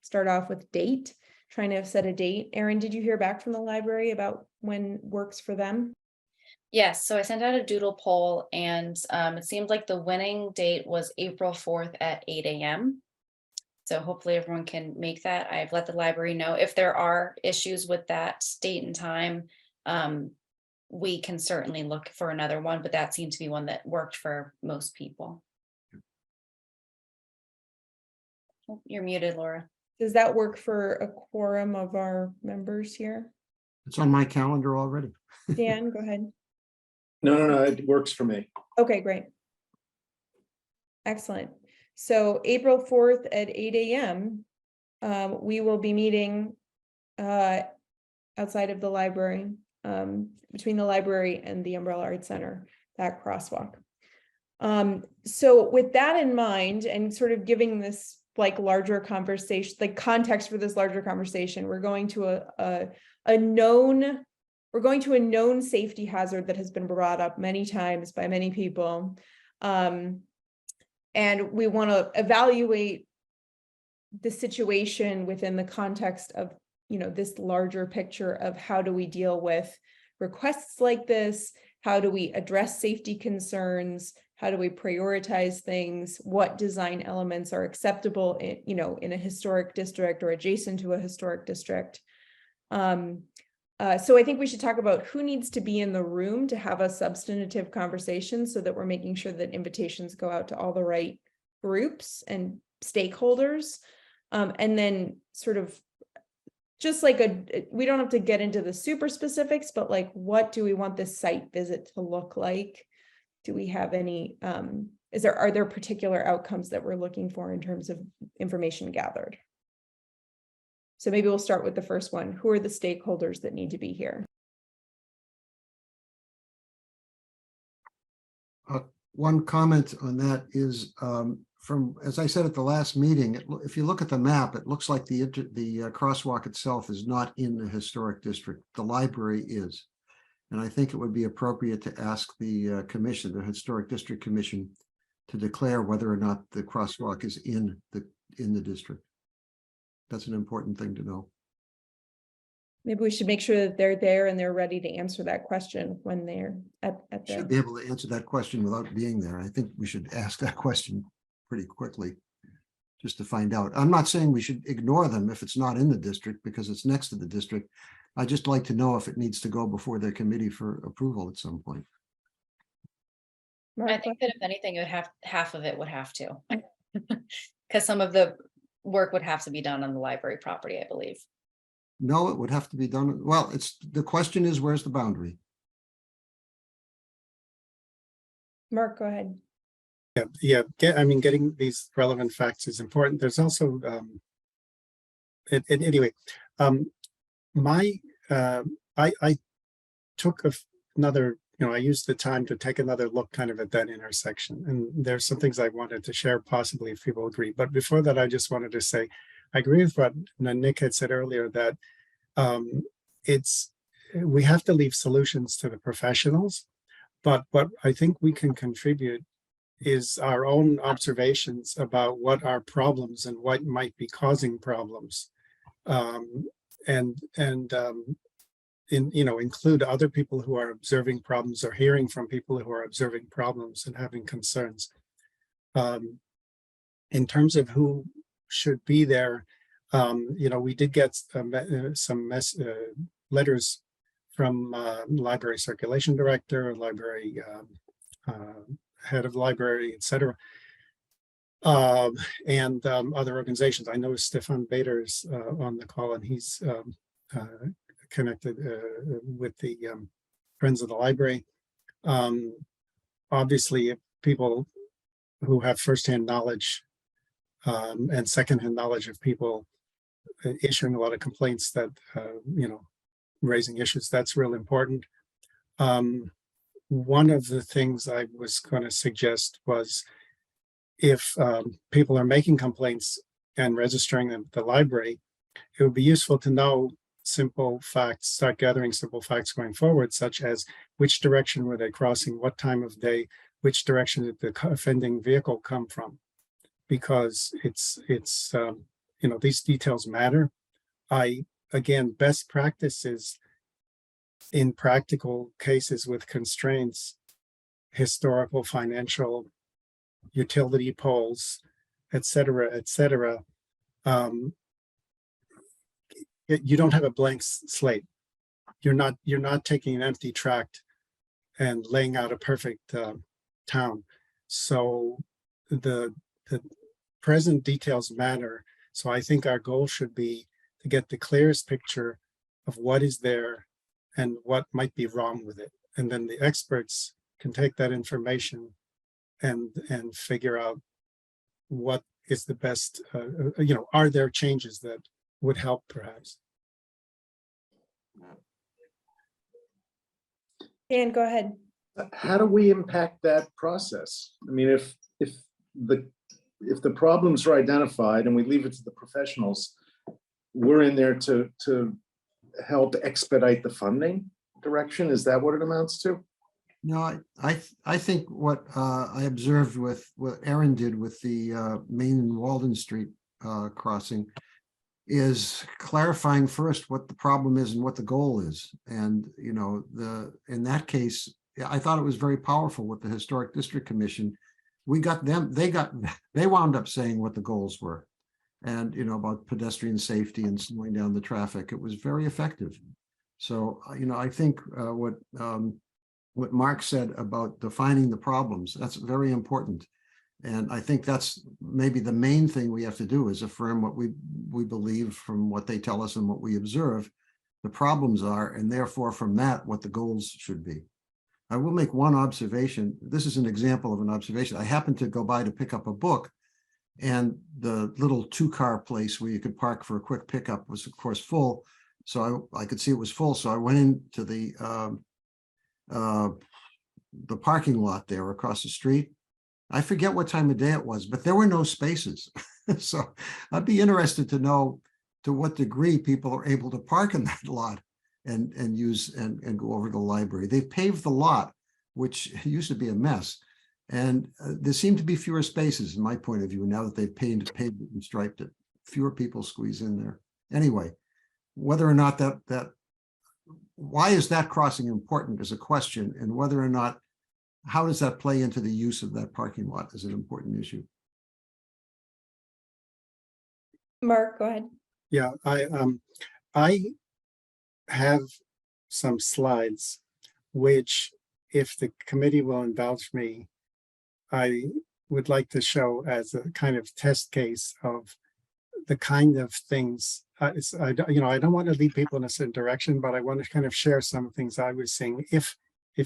start off with date, trying to set a date. Erin, did you hear back from the library about when works for them? Yes, so I sent out a doodle poll, and it seemed like the winning date was April 4th at 8 a.m. So hopefully everyone can make that. I've let the library know if there are issues with that date and time. We can certainly look for another one, but that seemed to be one that worked for most people. Oh, you're muted, Laura. Does that work for a quorum of our members here? It's on my calendar already. Dan, go ahead. No, it works for me. Okay, great. Excellent. So April 4th at 8 a.m., we will be meeting outside of the library, between the library and the Umbrella Arts Center, that crosswalk. So with that in mind, and sort of giving this like larger conversation, like context for this larger conversation, we're going to a known safety hazard that has been brought up many times by many people. And we want to evaluate the situation within the context of, this larger picture of how do we deal with requests like this? How do we address safety concerns? How do we prioritize things? What design elements are acceptable in a historic district or adjacent to a historic district? So I think we should talk about who needs to be in the room to have a substantive conversation so that we're making sure that invitations go out to all the right groups and stakeholders. And then sort of just like we don't have to get into the super specifics, but like, what do we want this site visit to look like? Do we have any, are there particular outcomes that we're looking for in terms of information gathered? So maybe we'll start with the first one. Who are the stakeholders that need to be here? One comment on that is as I said at the last meeting, if you look at the map, it looks like the crosswalk itself is not in the historic district. The library is. And I think it would be appropriate to ask the commission, the Historic District Commission, to declare whether or not the crosswalk is in the district. That's an important thing to know. Maybe we should make sure that they're there and they're ready to answer that question when they're at Should be able to answer that question without being there. I think we should ask that question pretty quickly. just to find out. I'm not saying we should ignore them if it's not in the district because it's next to the district. I just like to know if it needs to go before their committee for approval at some point. I Mark, think that if anything, it would have, half of it would have to. Because some of the work would have to be done on the library property, I believe. No, it would have to be done. Well, the question is, where's the boundary? Mark, go ahead. Yeah, getting these relevant facts is important. There's also, anyway, I took another, I used the time to take another look kind of at that intersection. And there's some things I wanted to share, possibly if people agree. But before that, I just wanted to say, I agree with what Nick had said earlier, that we have to leave solutions to the professionals. But what I think we can contribute is our own observations about what are problems and what might be causing problems, include other people who are observing problems or hearing from people who are observing problems and having concerns. In terms of who should be there, we did get some letters from library circulation director, library head of library, etc., and other organizations. I know Stefan Bader is on the call, and he's connected with the Friends of the Library. Obviously, if people who have firsthand knowledge and secondhand knowledge of people issuing a lot of complaints that, raising issues, that's real important. One of the things I was going to suggest was if people are making complaints and registering them at the library, it would be useful to know simple facts, start gathering simple facts going forward, such as which direction were they crossing, what time of day, which direction did the offending vehicle come from, because it's these details matter. Again, best practices in practical cases with constraints, historical, financial, utility poles, et cetera, you don't have a blank slate. You're not taking an empty tract and laying out a perfect town. So the present details matter. So I think our goal should be to get the clearest picture of what is there and what might be wrong with it. And then the experts can take that information and figure out what is the best, are there changes that would help perhaps? Dan, go ahead. How do we impact that process? I mean, if the problems are identified and we leave it to the professionals, we're in there to help expedite the funding direction. Is that what it amounts to? No, I think what I observed with what Aaron did with the Main and Walden Street crossing is clarifying first what the problem is and what the goal is. And, in that case, I thought it was very powerful with the Historic District Commission. We got them, they wound up saying what the goals were. And, about pedestrian safety and slowing down the traffic. It was very effective. So, I think what Mark said about defining the problems, that's very important. And I think that's maybe the main thing we have to do is affirm what we believe from what they tell us and what we observe the problems are, and therefore from that, what the goals should be. I will make one observation. This is an example of an observation. I happened to go by to pick up a book, and the little 2-car place where you could park for a quick pickup was, of course, full. So I could see it was full. So I went into the parking lot there across the street. I forget what time of day it was, but there were no spaces. So I'd be interested to know to what degree people are able to park in that lot and use and go over to the library. They've paved the lot, which used to be a mess. And there seem to be fewer spaces in my point of view now that they've paved it and striped it. Fewer people squeeze in there. Anyway, whether or not why is that crossing important is a question, and whether or not, how does that play into the use of that parking lot is an important issue. Mark, go ahead. Yeah, I have some slides, which if the committee will indulge me, I would like to show as a kind of test case of the kind of things. I don't want to lead people in a certain direction, but I want to kind of share some things I was seeing, if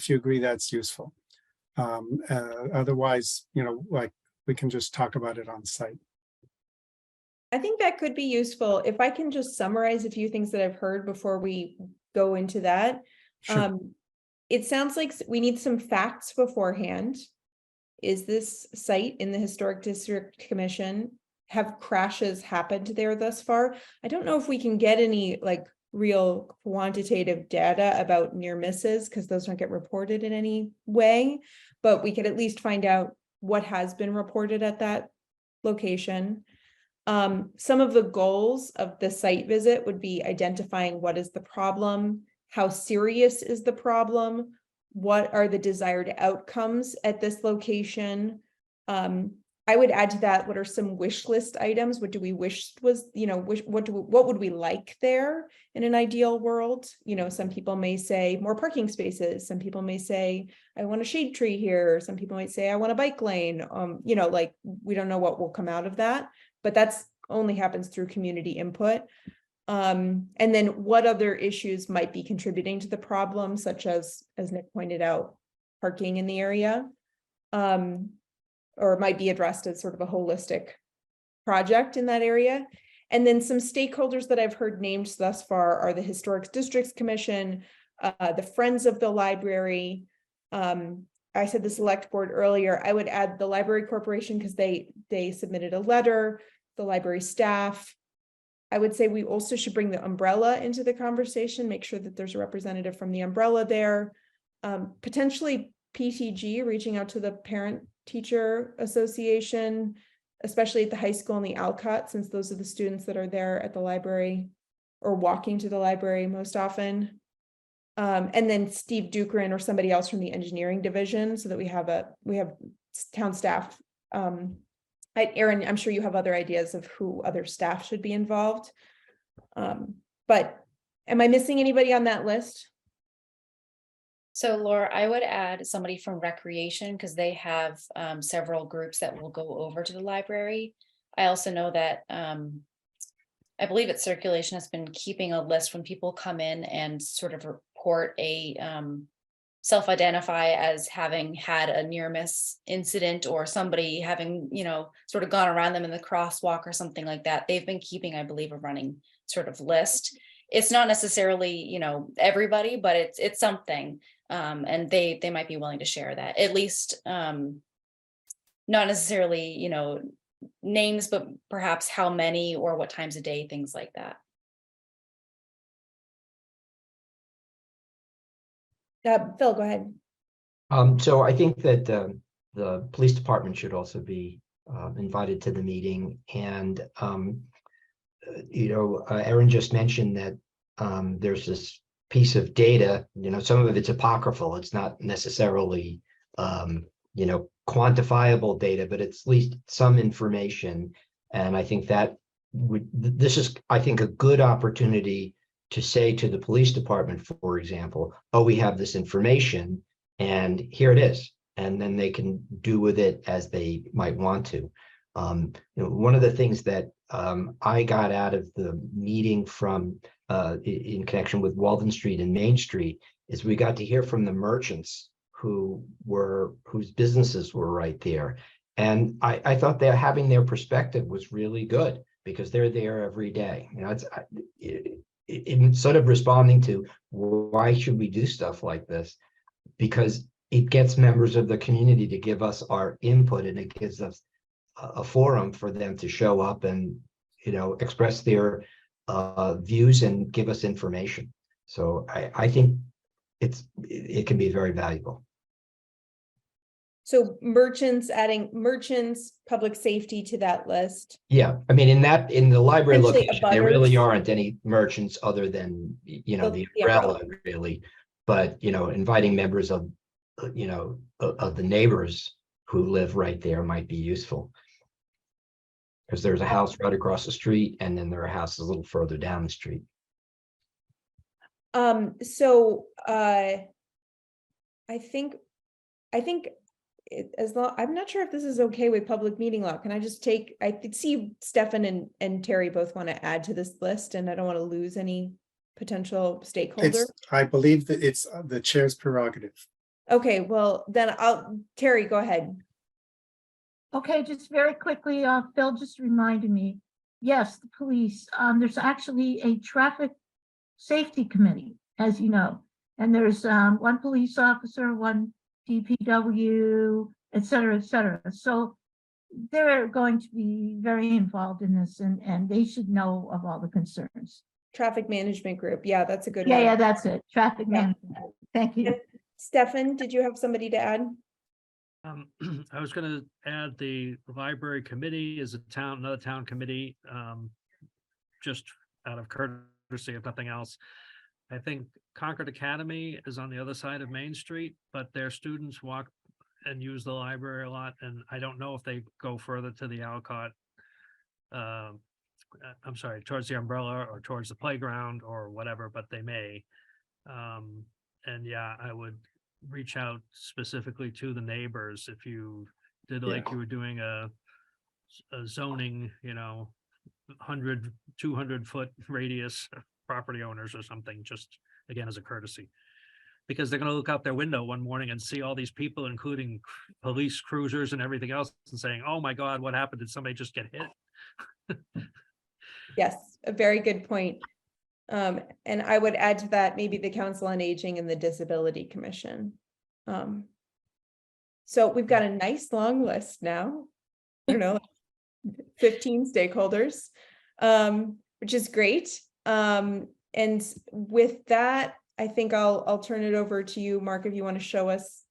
you agree that's useful. Otherwise, like we can just talk about it on site. I think that could be useful. If I can just summarize a few things that I've heard before we go into that. Sure. It sounds like we need some facts beforehand. Is this site in the Historic District Commission? Have crashes happened there thus far? I don't know if we can get any like real quantitative data about near misses because those don't get reported in any way, but we could at least find out what has been reported at that location. Some of the goals of the site visit would be identifying what is the problem, how serious is the problem, what are the desired outcomes at this location. I would add to that, what are some wish list items? What do we wish was, what would we like there in an ideal world? Some people may say more parking spaces. Some people may say, I want a shade tree here. Some people might say, I want a bike lane. Like we don't know what will come out of that, but that's only happens through community input. And then what other issues might be contributing to the problem, such as Nick pointed out, parking in the area. Or might be addressed as sort of a holistic project in that area. And then some stakeholders that I've heard named thus far are the Historic Districts Commission, the Friends of the Library. I said the select board earlier. I would add the Library Corporation because they submitted a letter, the library staff. I would say we also should bring the umbrella into the conversation, make sure that there's a representative from the umbrella there. Potentially PTG reaching out to the Parent Teacher Association, especially at the high school and the Alcott, since those are the students that are there at the library or walking to the library most often. And then Steve Dukran or somebody else from the engineering division, so that we have town staff. Erin, I'm sure you have other ideas of who other staff should be involved. But am I missing anybody on that list? So Laura, I would add somebody from recreation because they have several groups that will go over to the library. I also know that I believe it's Circulation has been keeping a list when people come in and sort of report a self-identify as having had a near miss incident or somebody having, sort of gone around them in the crosswalk or something like that. They've been keeping, I believe, a running sort of list. It's not necessarily, everybody, but it's something. And they might be willing to share that, at least not necessarily, names, but perhaps how many or what times a day, things like that. Phil, go ahead. So I think that the police department should also be invited to the meeting. And, Erin just mentioned that there's this piece of data, some of it's apocryphal. It's not necessarily, quantifiable data, but it's at least some information. And I think this is a good opportunity to say to the police department, for example, oh, we have this information and here it is. And then they can do with it as they might want to. One of the things that I got out of the meeting from in connection with Walden Street and Main Street is we got to hear from the merchants whose businesses were right there. And I thought that having their perspective was really good because they're there every day. It's sort of responding to why should we do stuff like this? Because it gets members of the community to give us our input, and it gives us a forum for them to show up and express their views and give us information. So I think it can be very valuable. So adding merchants, public safety to that list. Yeah, I mean, in the library Potentially location, there really abutters. aren't any merchants other than the umbrella, really. But inviting members of of the neighbors who live right there might be useful. Because there's a house right across the street and then there are houses a little further down the street. So, I think as long, I'm not sure if this is okay with public meeting law. Can I just take, I could see Stefan and Terry both want to add to this list, and I don't want to lose any potential stakeholder. I believe that it's the chair's prerogative. Okay, well, then Terry, go ahead. Okay, just very quickly, Phil just reminded me, yes, the police, there's actually a traffic safety committee, as you know. And there's one police officer, one DPW, et cetera, et cetera. So they're going to be very involved in this, and they should know of all the concerns. Traffic management group. Yeah, that's a good Yeah, one. yeah, that's it. Traffic Yeah. management. Thank you. Stefan, did you have somebody to add? I was gonna add the library committee is another town committee, just out of courtesy, if nothing else. I think Concord Academy is on the other side of Main Street, but their students walk and use the library a lot, and I don't know if they go further to the Alcott. I'm sorry, towards the umbrella or towards the playground or whatever, but they may. And yeah, I would reach out specifically to the neighbors if you did like you were doing a zoning, 100, 200-foot radius property owners or something, just again as a courtesy. Because they're going to look out their window one morning and see all these people, including police cruisers and everything else, and saying, oh my God, what happened? Did somebody just get hit? Yes, a very good point. And I would add to that, maybe the Council on Aging and the Disability Commission. So we've got a nice long list now, I don't know, 15 stakeholders, which is great. And with that, I think I'll turn it over to you, Mark, if you want to show us.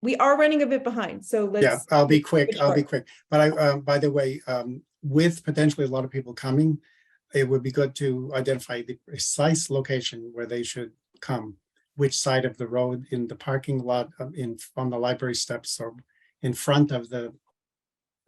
We are running a bit behind, so let's. Yeah, I'll be quick. short. I'll be quick. But I, by the way, with potentially a lot of people coming, it would be good to identify the precise location where they should come, which side of the road, in the parking lot, on the library steps, or in front of the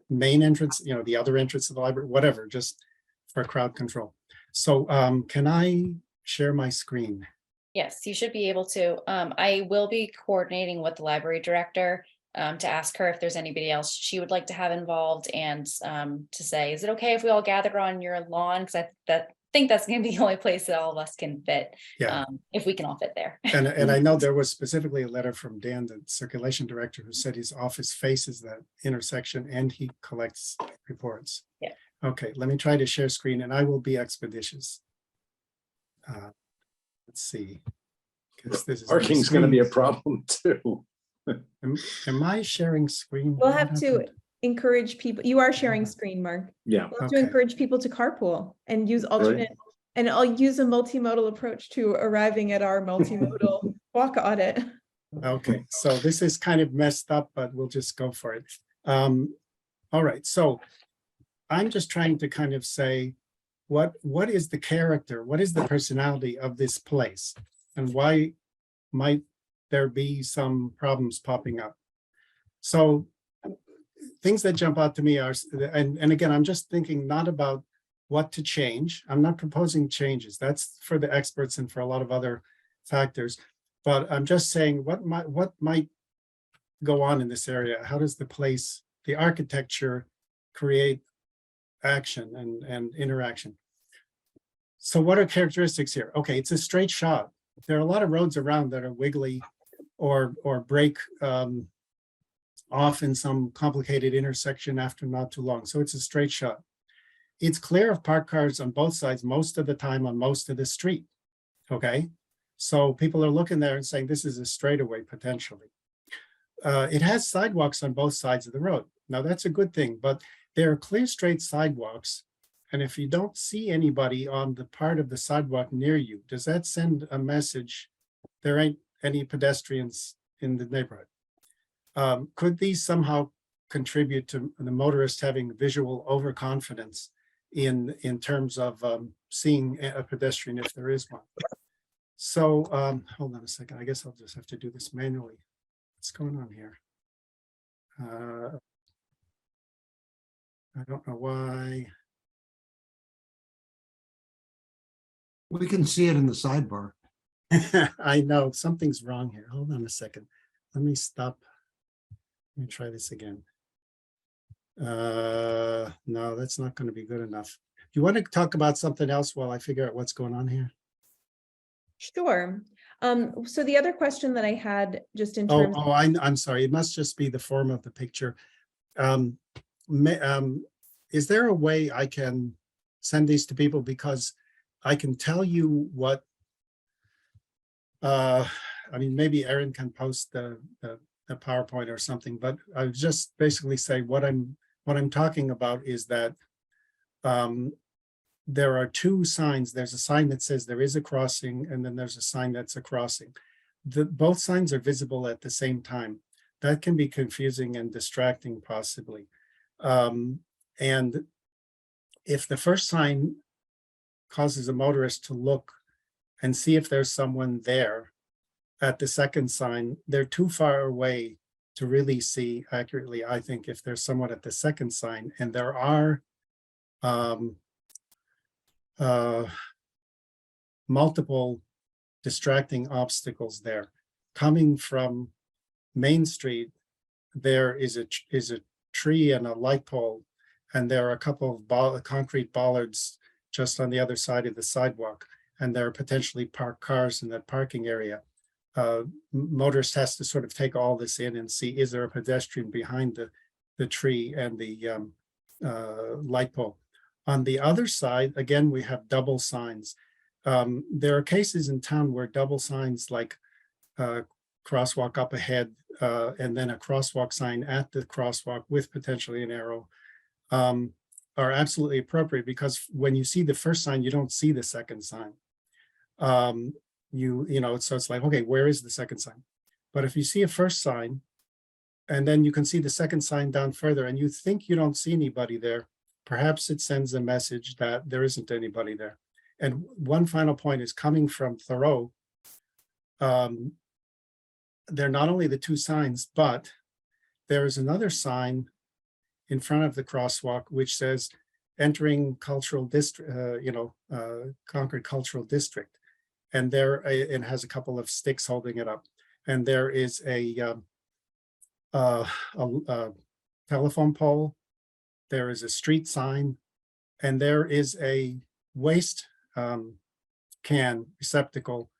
main entrance, the other entrance of the library, whatever, just for crowd control. So can I share my screen? Yes, you should be able to. I will be coordinating with the library director to ask her if there's anybody else she would like to have involved, and to say, is it okay if we all gather on your lawn? Because I think that's going to be the only place that all of us can fit. Yeah. If we can all fit there. And I know there was specifically a letter from Dan, the circulation director, who said his office faces that intersection and he collects reports. Yeah. Okay, let me try to share screen, and I will be expeditious. Let's see. Because this is Parking's going to be a problem too. Am I sharing screen? We'll What have to happened? encourage people. You are sharing screen, Mark. Yeah. We'll have to Okay. encourage people to carpool and use alternate, and I'll use a multimodal approach to arriving at our multimodal walk audit. Okay, so this is kind of messed up, but we'll just go for it. All right, so I'm just trying to kind of say, what is the character, what is the personality of this place? And why might there be some problems popping up? So things that jump out to me are, and again, I'm just thinking not about what to change. I'm not proposing changes. That's for the experts and for a lot of other factors. But I'm just saying what might go on in this area. How does the place, the architecture, create action and interaction? So what are characteristics here? Okay, it's a straight shot. There are a lot of roads around that are wiggly or break off in some complicated intersection after not too long. So it's a straight shot. It's clear of parked cars on both sides most of the time on most of the street. Okay, so people are looking there and saying this is a straightaway potentially. It has sidewalks on both sides of the road. Now that's a good thing, but there are clear straight sidewalks. And if you don't see anybody on the part of the sidewalk near you, does that send a message? There ain't any pedestrians in the neighborhood. Could these somehow contribute to the motorist having visual overconfidence in terms of seeing a pedestrian if there is one? So hold on a second. I guess I'll just have to do this manually. What's going on here? I don't know why. We can see it in the sidebar. I know something's wrong here. Hold on a second. Let me stop. Let me try this again. No, that's not going to be good enough. You want to talk about something else while I figure out what's going on here? Sure. So the other question that I had just in Oh, terms, I'm sorry. It must just be the form of the picture. Um, is there a way I can send these to people? Because I can tell you what, I mean, maybe Erin can post the PowerPoint or something, but I would just basically say what I'm talking about is that there are two signs. There's a sign that says there is a crossing, and then there's a sign that's a crossing. Both signs are visible at the same time. That can be confusing and distracting possibly. And if the first sign causes a motorist to look and see if there's someone there at the second sign, they're too far away to really see accurately, I think, if there's someone at the second sign. And there are multiple distracting obstacles there. Coming from Main Street, there is a tree and a light pole, and there are a couple of concrete bollards just on the other side of the sidewalk, and there are potentially parked cars in that parking area. Motorist has to sort of take all this in and see, is there a pedestrian behind the tree and the light pole? On the other side, again, we have double signs. There are cases in town where double signs like crosswalk up ahead and then a crosswalk sign at the crosswalk with potentially an arrow are absolutely appropriate, because when you see the first sign, you don't see the second sign. You know, so it's like, okay, where is the second sign? But if you see a first sign, and then you can see the second sign down further, and you think you don't see anybody there, perhaps it sends a message that there isn't anybody there. And one final point is coming from Thoreau. They're not only the two signs, but there is another sign in front of the crosswalk which says entering cultural district, Concord Cultural District. And there it has a couple of sticks holding it up. And there is a telephone pole. There is a street sign, and there is a waste can receptacle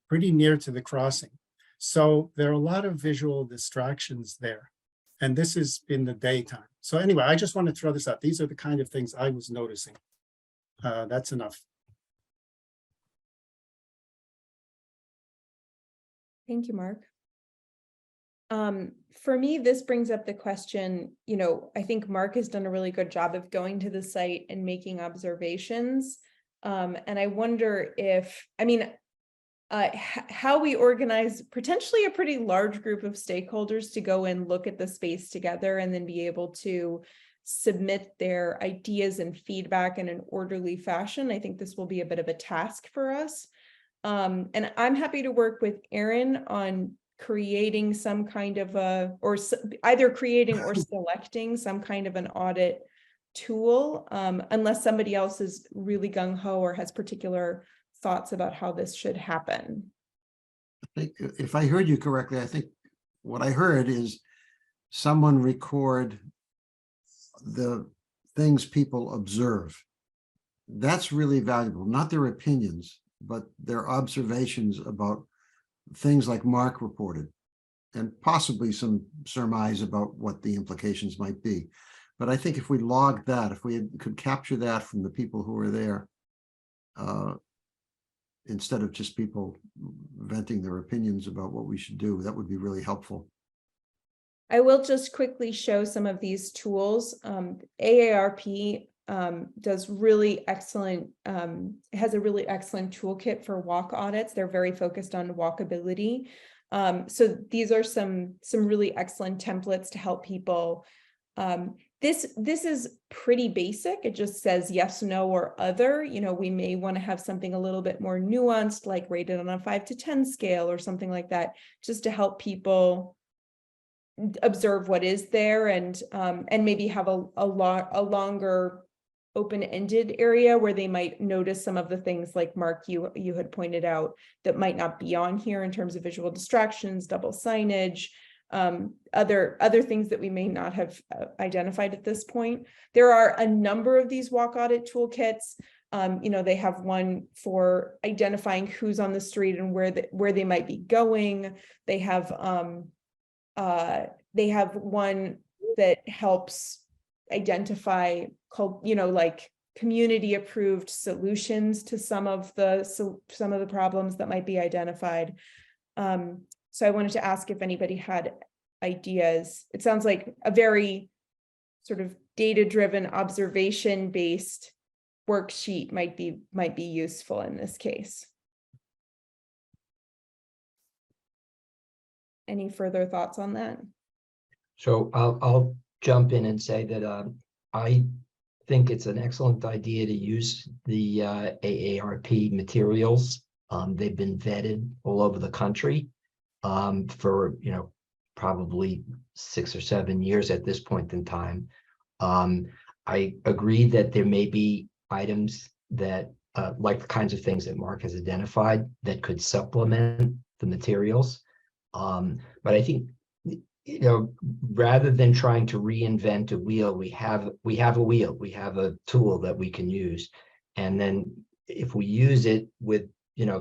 pretty near to the crossing. So there are a lot of visual distractions there. And this is in the daytime. So anyway, I just want to throw this out. These are the kind of things I was noticing. That's enough. thank you, Mark. For me, this brings up the question, you know, I think Mark has done a really good job of going to the site and making observations. And I wonder if, I mean, how we organize potentially a pretty large group of stakeholders to go and look at the space together and then be able to submit their ideas and feedback in an orderly fashion. I think this will be a bit of a task for us. And I'm happy to work with Erin on creating some kind of either creating or selecting some kind of an audit tool, unless somebody else is really gung-ho or has particular thoughts about how this should happen. I think if I heard you correctly, I think what I heard is someone record the things people observe. That's really valuable, not their opinions, but their observations about things like Mark reported, and possibly some surmise about what the implications might be. But I think if we logged that, if we could capture that from the people who are there, instead of just people venting their opinions about what we should do, that would be really helpful. I will just quickly show some of these tools. AARP does really excellent, has a really excellent toolkit for walk audits. They're very focused on walkability. So these are some really excellent templates to help people. This is pretty basic. It just says yes, no, or other. You know, we may want to have something a little bit more nuanced, like rated on a 5 to 10 scale or something like that, just to help people observe what is there and maybe have a longer open-ended area where they might notice some of the things like Mark, you had pointed out that might not be on here in terms of visual distractions, double signage, other things that we may not have identified at this point. There are a number of these walk audit toolkits. They have one for identifying who's on the street and where they might be going. They have one that helps identify like community approved solutions to some of the problems that might be identified. So I wanted to ask if anybody had ideas. It sounds like a very sort of data-driven, observation-based worksheet might be useful in this case. Any further thoughts on that? So I'll jump in and say that I think it's an excellent idea to use the AARP materials. They've been vetted all over the country for probably 6 or 7 years at this point in time. I agree that there may be items that like the kinds of things that Mark has identified that could supplement the materials. But I think rather than trying to reinvent a wheel, we have a wheel, we have a tool that we can use. And then if we use it with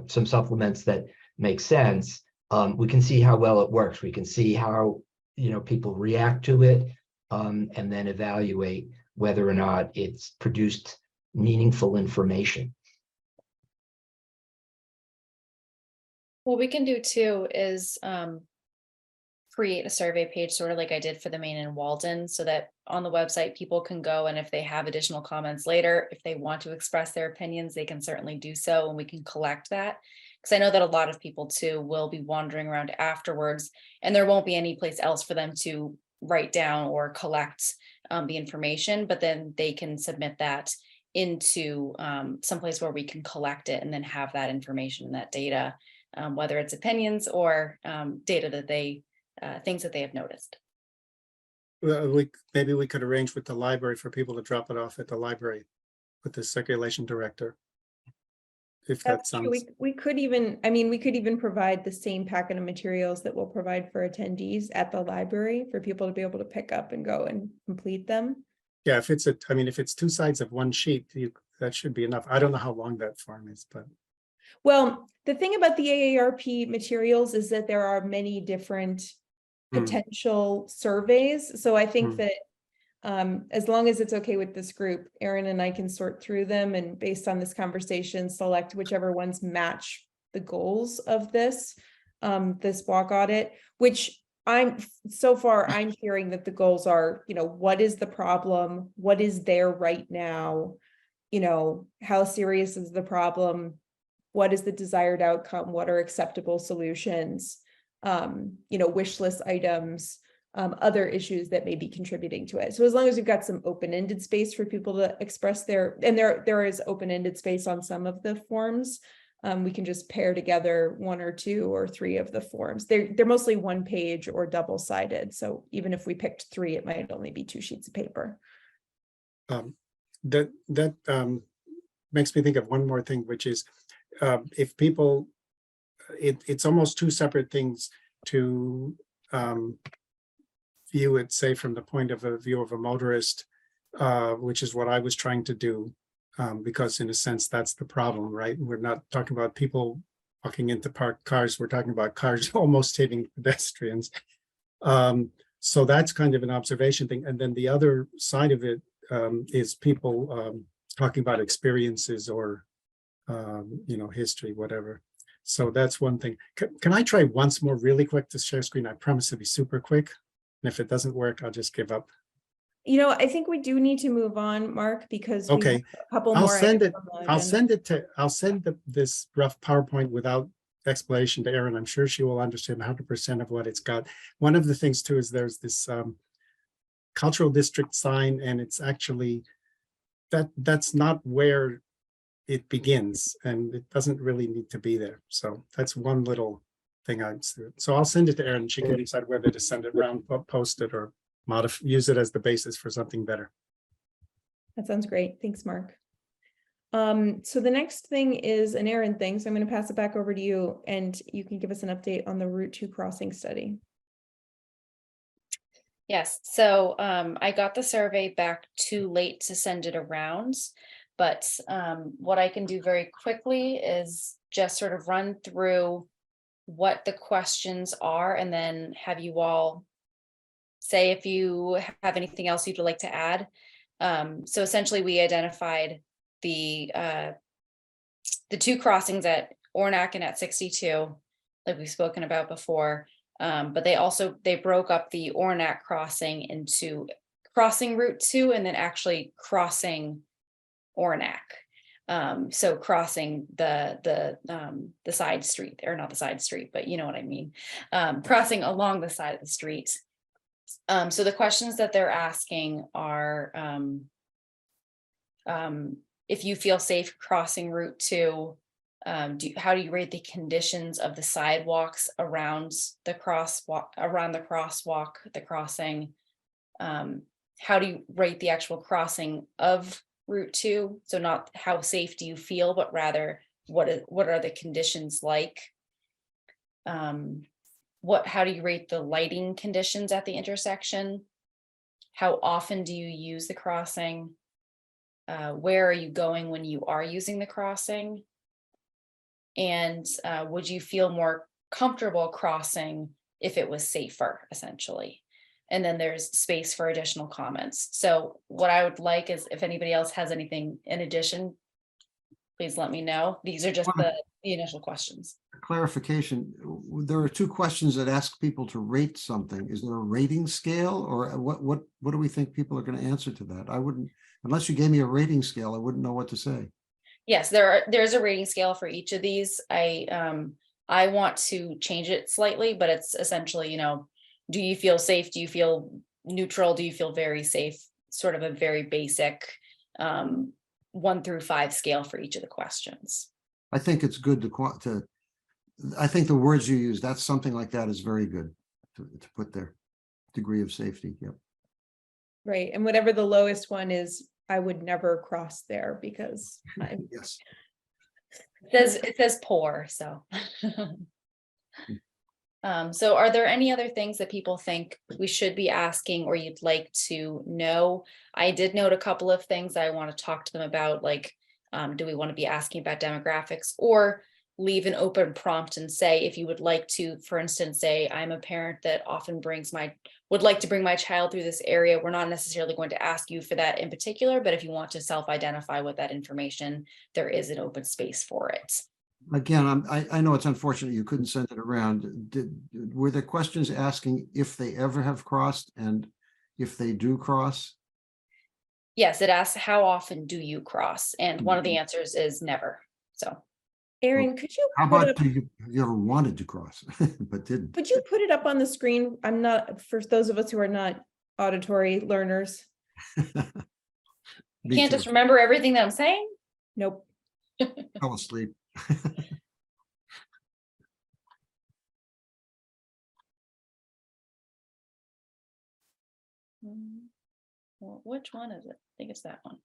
some supplements that make sense, we can see how well it works. We can see how people react to it, and then evaluate whether or not it's produced meaningful information. What we can do too is create a survey page, sort of like I did for the Maine and Walden, so that on the website people can go, and if they have additional comments later, if they want to express their opinions, they can certainly do so, and we can collect that. Because I know that a lot of people too will be wandering around afterwards, and there won't be any place else for them to write down or collect the information, but then they can submit that into someplace where we can collect it and then have that information and that data, whether it's opinions or data that they things that they have noticed. Well, maybe we could arrange with the library for people to drop it off at the library with the circulation director. If that That's true. sounds. We could even provide the same packet of materials that we'll provide for attendees at the library for people to be able to pick up and go and complete them. Yeah, if it's 2 sides of one sheet, that should be enough. I don't know how long that form is, but. Well, the thing about the AARP materials is that there are many different potential surveys. So I think that as long as it's okay with this group, Erin and I can sort through them, and based on this conversation, select whichever ones match the goals of this walk audit, which I'm hearing that the goals are, what is the problem? What is there right now? How serious is the problem? What is the desired outcome? What are acceptable solutions? Wish list items, other issues that may be contributing to it. So as long as we've got some open-ended space for people to express and there is open-ended space on some of the forms, we can just pair together 1 or 2 or 3 of the forms. They're mostly 1 page or double-sided. So even if we picked 3, it might only be 2 sheets of paper. That makes me think of one more thing, which is if people, it's almost 2 separate things to view it, say, from the point of view of a motorist, which is what I was trying to do, because in a sense, that's the problem, right? We're not talking about people walking into parked cars. We're talking about cars almost hitting pedestrians. So that's kind of an observation thing. And then the other side of it is people talking about experiences or, history, whatever. So that's one thing. Can I try once more really quick to share screen? I promise to be super quick. And if it doesn't work, I'll just give up. I think we do need to move on, Mark, because we have a couple more. I'll send this rough PowerPoint without explanation to Erin. I'm sure she will understand 100% of what it's got. One of the things too is there's this cultural district sign, and it's actually that's not where it begins, and it doesn't really need to be there. So that's one little thing out. So I'll send it to Erin. She can decide whether to send it around, post it, or use it as the basis for something better. That sounds great. Thanks, Mark. So the next thing is an Erin thing. So I'm going to pass it back over to you and you can give us an update on the Route 2 crossing study. Yes, so I got the survey back too late to send it around, but what I can do very quickly is just sort of run through what the questions are and then have you all say if you have anything else you'd like to add. So essentially we identified the 2 crossings at Ornac and at 62, like we've spoken about before. But they broke up the Ornac crossing into crossing Route 2 and then actually crossing Ornac. So crossing the side street, or not the side street, but you know what I mean. Crossing along the side of the street. So the questions that they're asking are, if you feel safe crossing Route 2, how do you rate the conditions of the sidewalks around the crosswalk, the crossing? How do you rate the actual crossing of Route 2? So not how safe do you feel, but rather what are the conditions like? How do you rate the lighting conditions at the intersection? How often do you use the crossing? Where are you going when you are using the crossing? And would you feel more comfortable crossing if it was safer, essentially? And then there's space for additional comments. So what I would like is if anybody else has anything in addition, please let me know. These are just the initial questions. Clarification, there are 2 questions that ask people to rate something. Is there a rating scale, or what do we think people are going to answer to that? I wouldn't, unless you gave me a rating scale, I wouldn't know what to say. Yes, there's a rating scale for each of these. I want to change it slightly, but it's essentially, do you feel safe? Do you feel neutral? Do you feel very safe? Sort of a very basic 1 through 5 scale for each of the questions. I think it's good to I think the words you use, that's something like that is very good to put their degree of safety. Yep. Right. And whatever the lowest one is, I would never cross there because I'm Yes. It says poor, so. So are there any other things that people think we should be asking or you'd like to know? I did note a couple of things I want to talk to them about, like, do we want to be asking about demographics, or leave an open prompt and say, if you would like to, for instance, say, I'm a parent that often would like to bring my child through this area. We're not necessarily going to ask you for that in particular, but if you want to self-identify with that information, there is an open space for it. Again, I know it's unfortunate you couldn't send it around. Were there questions asking if they ever have crossed and if they do cross? Yes, it asks, how often do you cross? And one of the answers is never. So, Erin, could you How put about up, have you ever wanted to cross but didn't? could you put it up on the screen? I'm not, for those of us who are not auditory learners. Me can't too. just remember everything that I'm saying. Nope. Fell asleep. Well, which one is it? I think it's that one.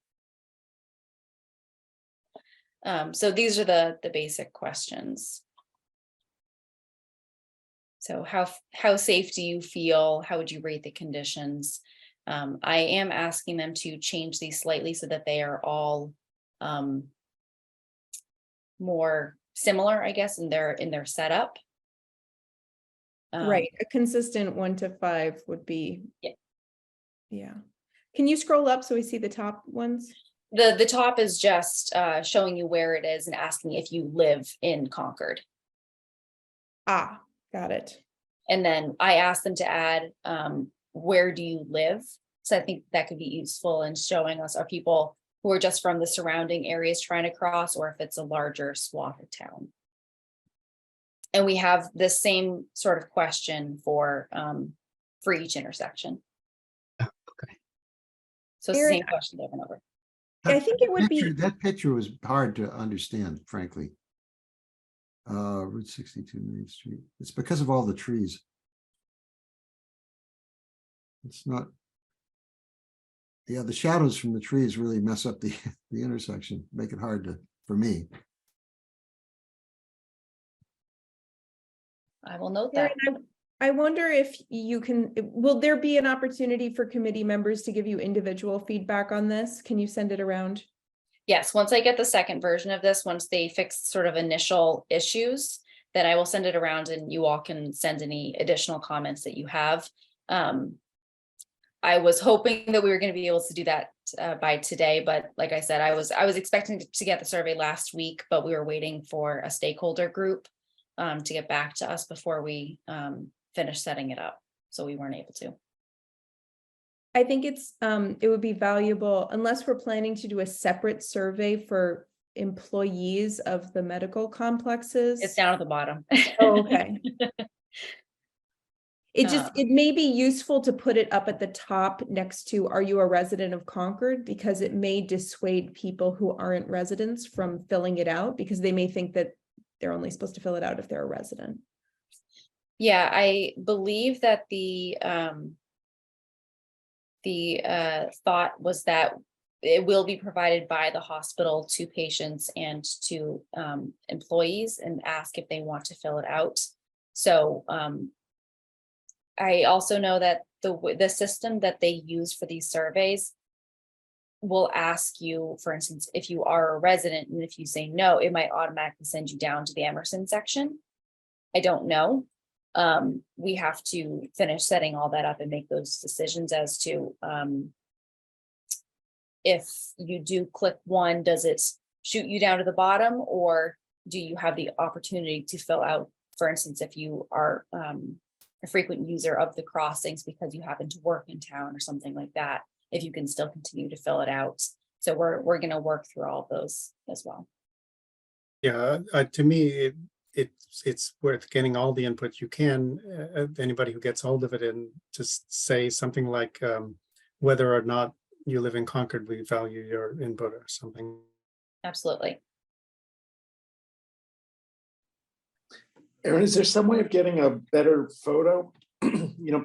So these are the basic questions. So how safe do you feel? How would you rate the conditions? I am asking them to change these slightly so that they are all more similar, I guess, in their setup. Right. A consistent 1 to 5 would be. Yeah. Yeah. Can you scroll up so we see the top ones? The top is just showing you where it is and asking if you live in Concord. Ah, got it. And then I asked them to add, where do you live? So I think that could be useful in showing us, are people who are just from the surrounding areas trying to cross, or if it's a larger swath of town. And we have the same sort of question for each intersection. Okay. So it's the Erin, same question over and over. I think it would be. That picture was hard to understand, frankly. Route 62 Main Street. It's because of all the trees. It's not. Yeah, the shadows from the trees really mess up the intersection, make it hard for me. I will note that. Erin, I wonder if will there be an opportunity for committee members to give you individual feedback on this? Can you send it around? Yes, once I get the second version of this, once they fix sort of initial issues, then I will send it around and you all can send any additional comments that you have. I was hoping that we were going to be able to do that by today, but like I said, I was expecting to get the survey last week, but we were waiting for a stakeholder group to get back to us before we finish setting it up. So we weren't able to. I think it would be valuable, unless we're planning to do a separate survey for employees of the medical complexes. It's down at the bottom. Oh, okay. It may be useful to put it up at the top next to, are you a resident of Concord? Because it may dissuade people who aren't residents from filling it out, because they may think that they're only supposed to fill it out if they're a resident. Yeah, I believe that the thought was that it will be provided by the hospital to patients and to employees and ask if they want to fill it out. So I also know that the system that they use for these surveys will ask you, for instance, if you are a resident, and if you say no, it might automatically send you down to the Emerson section. I don't know. We have to finish setting all that up and make those decisions as to if you do click one, does it shoot you down to the bottom, or do you have the opportunity to fill out, for instance, if you are a frequent user of the crossings because you happen to work in town or something like that, if you can still continue to fill it out. So we're going to work through all of those as well. Yeah, to me, it's worth getting all the input you can. Anybody who gets hold of it, and just say something like whether or not you live in Concord, we value your input or something. Absolutely. Erin, is there some way of getting a better photo?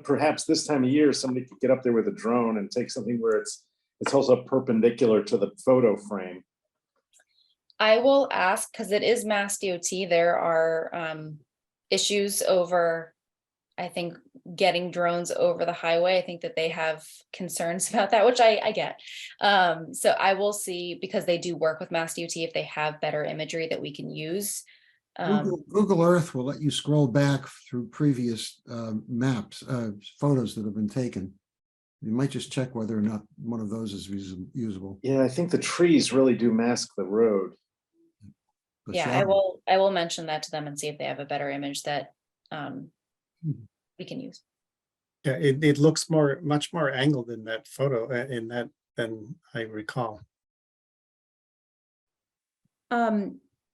Perhaps this time of year, somebody could get up there with a drone and take something where it's also perpendicular to the photo frame. I will ask, because it is Mass DOT. There are issues over, I think, getting drones over the highway. I think that they have concerns about that, which I get. So I will see, because they do work with Mass DOT, if they have better imagery that we can use. Google Earth will let you scroll back through previous maps, photos that have been taken. You might just check whether or not one of those is usable. Yeah, I think the trees really do mask the road. The Yeah, shadow. I will mention that to them and see if they have a better image that we can use. Yeah, it looks much more angled in that photo than I recall.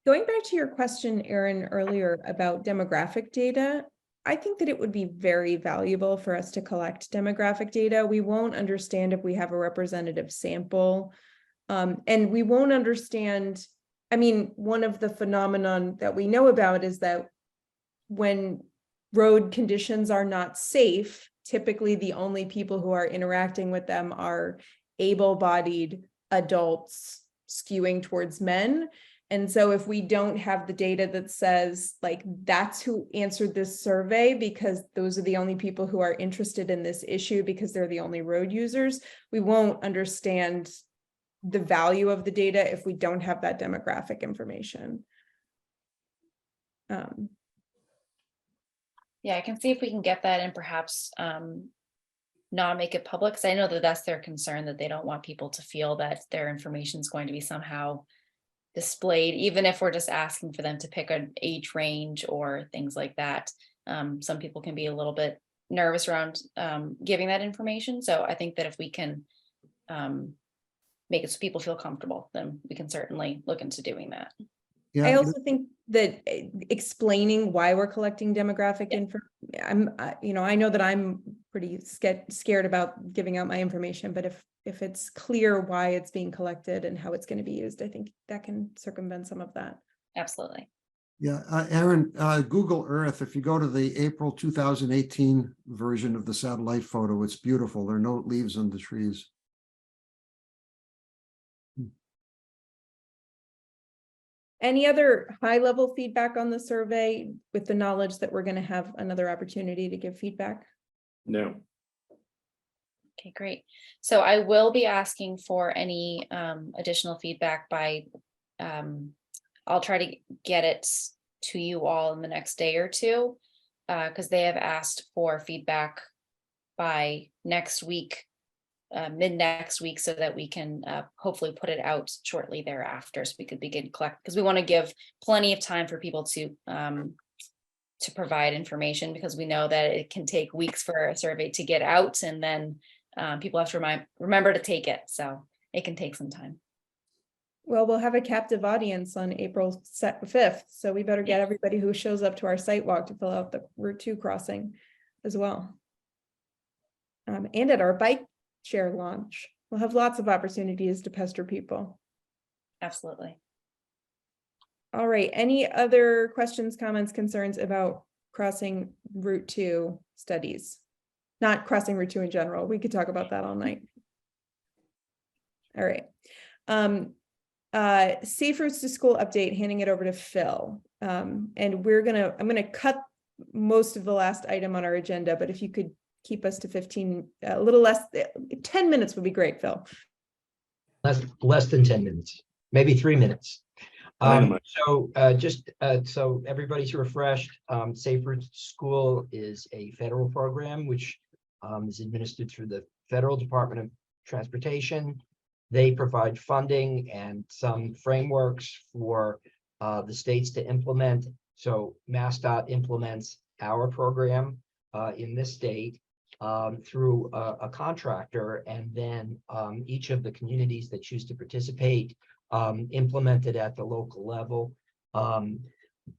Going back to your question, Erin, earlier about demographic data, I think that it would be very valuable for us to collect demographic data. We won't understand if we have a representative sample, and we won't understand. I mean, one of the phenomenon that we know about is that when road conditions are not safe, typically the only people who are interacting with them are able-bodied adults skewing towards men. And so if we don't have the data that says, like, that's who answered this survey because those are the only people who are interested in this issue because they're the only road users, we won't understand the value of the data if we don't have that demographic information. Yeah, I can see if we can get that and perhaps not make it public, because I know that that's their concern, that they don't want people to feel that their information is going to be somehow displayed, even if we're just asking for them to pick an age range or things like that. Some people can be a little bit nervous around giving that information. So I think that if we can make it so people feel comfortable, then we can certainly look into doing that. Yeah, I also think that explaining why we're collecting demographic info, I know that I'm pretty scared about giving out my information, but if it's clear why it's being collected and how it's going to be used, I think that can circumvent some of that. Absolutely. Yeah, Aaron, Google Earth, if you go to the April 2018 version of the satellite photo, it's beautiful. There are no leaves on the trees. Any other high-level feedback on the survey with the knowledge that we're going to have another opportunity to give feedback? No. Okay, great. So I will be asking for any additional feedback by, I'll try to get it to you all in the next day or two, because they have asked for feedback by next week, mid next week, so that we can hopefully put it out shortly thereafter, so we could begin collect, because we want to give plenty of time for people to provide information, because we know that it can take weeks for a survey to get out, and then people have to remember to take it, so it can take some time. Well, we'll have a captive audience on April 5th, so we better get everybody who shows up to our site walk to fill out the Route 2 crossing as well. And at our bike share launch, we'll have lots of opportunities to pester people. Absolutely. All right, any other questions, comments, concerns about crossing Route 2 studies? Not crossing Route 2 in general. We could talk about that all night. All right. Safe routes to school update, handing it over to Phil. And I'm gonna cut most of the last item on our agenda, but if you could keep us to 15, a little less, 10 minutes would be great, Phil. Less than 10 minutes, maybe 3 minutes. Dynamite. So everybody's refreshed. Safe Routes to School is a federal program which is administered through the Federal Department of Transportation. They provide funding and some frameworks for the states to implement. So MassDOT implements our program in this state through a contractor, and then each of the communities that choose to participate implement it at the local level.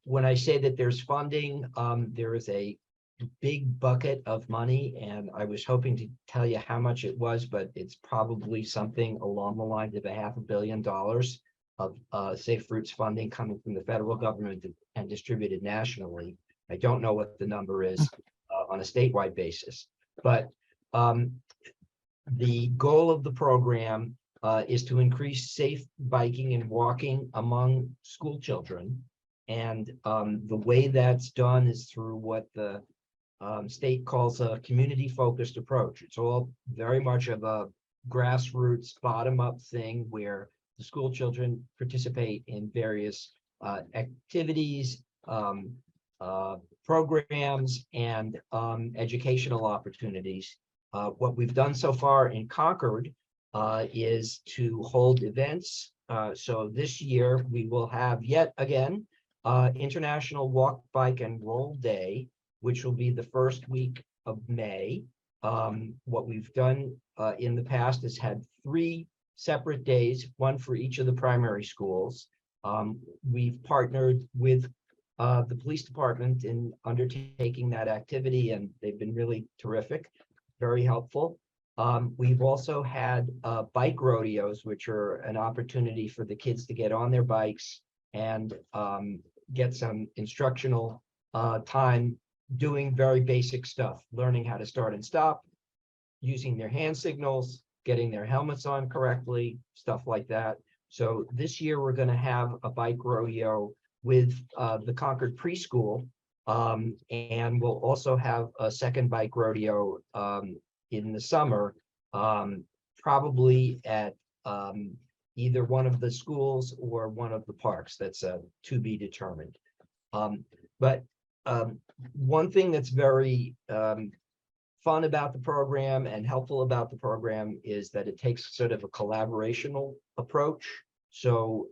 When I say that there's funding, there is a big bucket of money, and I was hoping to tell you how much it was, but it's probably something along the lines of $500 million of Safe Routes funding coming from the federal government and distributed nationally. I don't know what the number is on a statewide basis, but the goal of the program is to increase safe biking and walking among school children. And the way that's done is through what the state calls a community-focused approach. It's all very much of a grassroots, bottom-up thing where the school children participate in various activities, programs, and educational opportunities. What we've done so far in Concord is to hold events. So this year we will have yet again International Walk, Bike, and Roll Day, which will be the first week of May. What we've done in the past is had 3 separate days, one for each of the primary schools. We've partnered with the police department in undertaking that activity, and they've been really terrific, very helpful. We've also had bike rodeos, which are an opportunity for the kids to get on their bikes and get some instructional time doing very basic stuff, learning how to start and stop, using their hand signals, getting their helmets on correctly, stuff like that. So this year we're going to have a bike rodeo with the Concord preschool, and we'll also have a second bike rodeo in the summer, probably at either one of the schools or one of the parks. That's to be determined. But one thing that's very fun about the program and helpful about the program is that it takes sort of a collaborational approach. So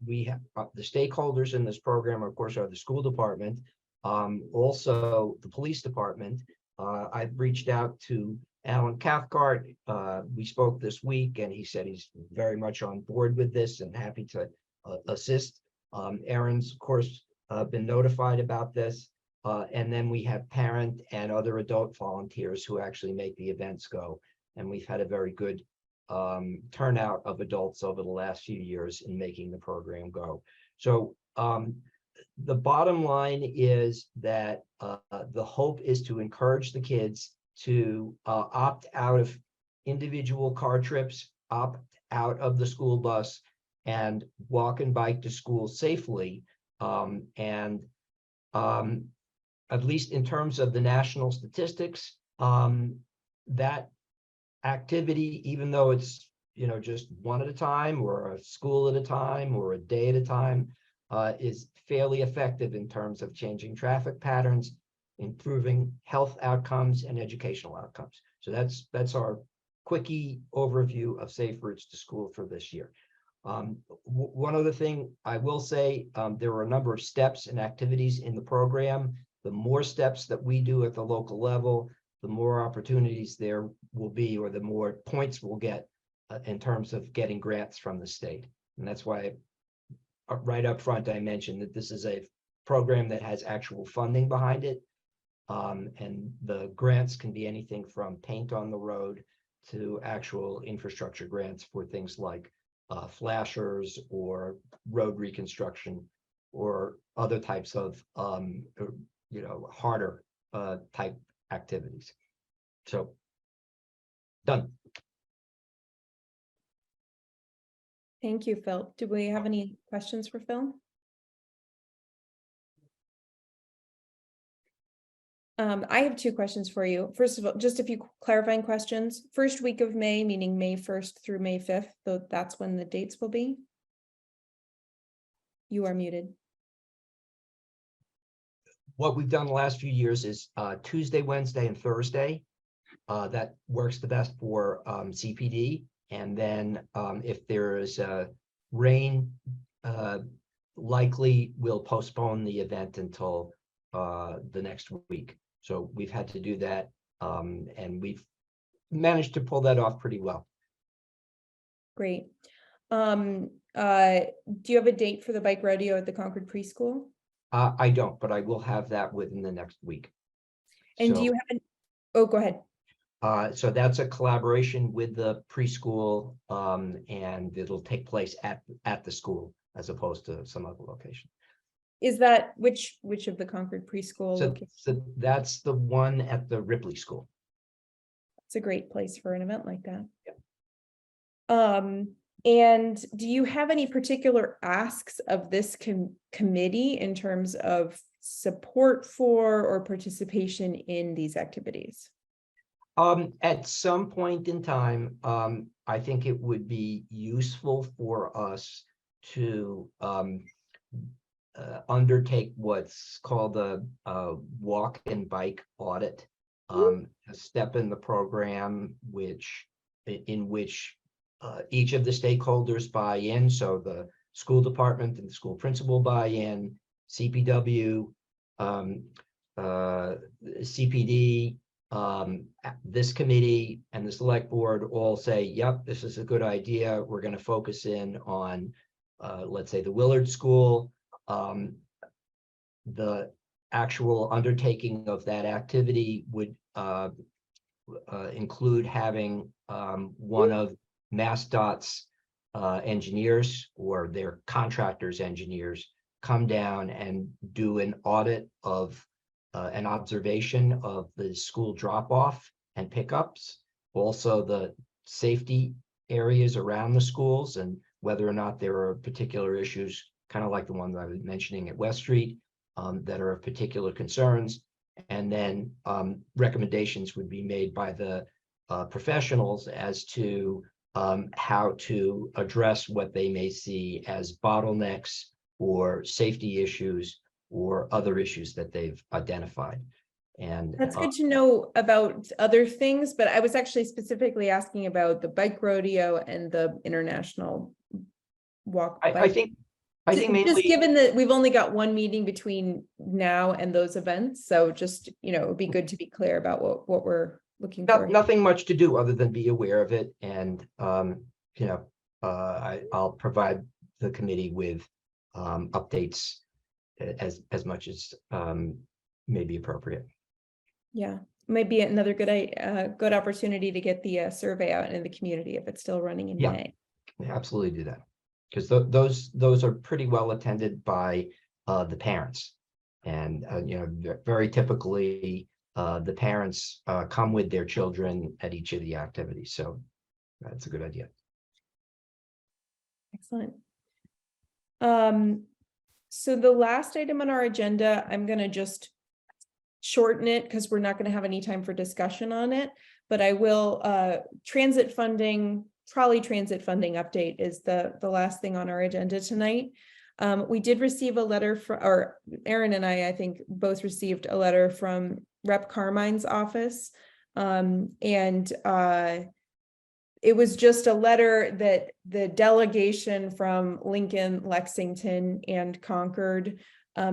we have the stakeholders in this program, of course, are the school department, also the police department. I've reached out to Alan Cathcart. We spoke this week, and he said he's very much on board with this and happy to assist. Aaron's, of course, been notified about this. And then we have parent and other adult volunteers who actually make the events go. And we've had a very good turnout of adults over the last few years in making the program go. So the bottom line is that the hope is to encourage the kids to opt out of individual car trips, opt out of the school bus, and walk and bike to school safely. At least in terms of the national statistics, that activity, even though it's, you know, just one at a time or a school at a time or a day at a time, is fairly effective in terms of changing traffic patterns, improving health outcomes and educational outcomes. So that's our quickie overview of safe routes to school for this year. One other thing I will say, there are a number of steps and activities in the program. The more steps that we do at the local level, the more opportunities there will be, or the more points we'll get in terms of getting grants from the state. And that's why right up front, I mentioned that this is a program that has actual funding behind it. And the grants can be anything from paint on the road to actual infrastructure grants for things like flashers or road reconstruction or other types of harder type activities. So done. Thank you, Phil. Do we have any questions for Phil? I have two questions for you. First of all, just a few clarifying questions. First week of May, meaning May 1st through May 5th, so that's when the dates will be. You are muted. What we've done the last few years is Tuesday, Wednesday, and Thursday. That works the best for CPD. And then if there is rain, likely we'll postpone the event until the next week. So we've had to do that, and we've managed to pull that off pretty well. Great. Do you have a date for the bike rodeo at the Concord preschool? I don't, but I will have that within the next week. And do you have oh, go ahead. So that's a collaboration with the preschool, and it'll take place at the school as opposed to some other location. Is that which of the Concord preschool locations? So that's the one at the Ripley School. It's a great place for an event like that. Yep. And do you have any particular asks of this committee in terms of support for or participation in these activities? At some point in time, I think it would be useful for us to undertake what's called a walk and bike audit, a step in the program in which each of the stakeholders buy in. So the school department and the school principal buy in, CPW, CPD, this committee and the select board all say, yep, this is a good idea. We're going to focus in on, let's say, the Willard School. The actual undertaking of that activity would include having one of MassDOT's engineers or their contractors' engineers come down and do an audit of an observation of the school drop-off and pickups, also the safety areas around the schools and whether or not there are particular issues, kind of like the ones I was mentioning at West Street, that are of particular concerns. And then recommendations would be made by the professionals as to how to address what they may see as bottlenecks or safety issues or other issues that they've identified. And that's good to know about other things, but I was actually specifically asking about the bike rodeo and the international walk. I think mainly, just given that we've only got one meeting between now and those events, so just, it would be good to be clear about what we're looking for. Nothing much to do other than be aware of it, and I'll provide the committee with updates as much as may be appropriate. Yeah, maybe another good opportunity to get the survey out in the community if it's still running in May. Absolutely do that, because those are pretty well attended by the parents. And, very typically, the parents come with their children at each of the activities. So that's a good idea. Excellent. So the last item on our agenda, I'm gonna just shorten it because we're not gonna have any time for discussion on it, but I will, transit funding, trolley transit funding update is the last thing on our agenda tonight. We did receive a letter or Aaron and I think both received a letter from Rep. Carmine's office. It was just a letter that the delegation from Lincoln, Lexington, and Concord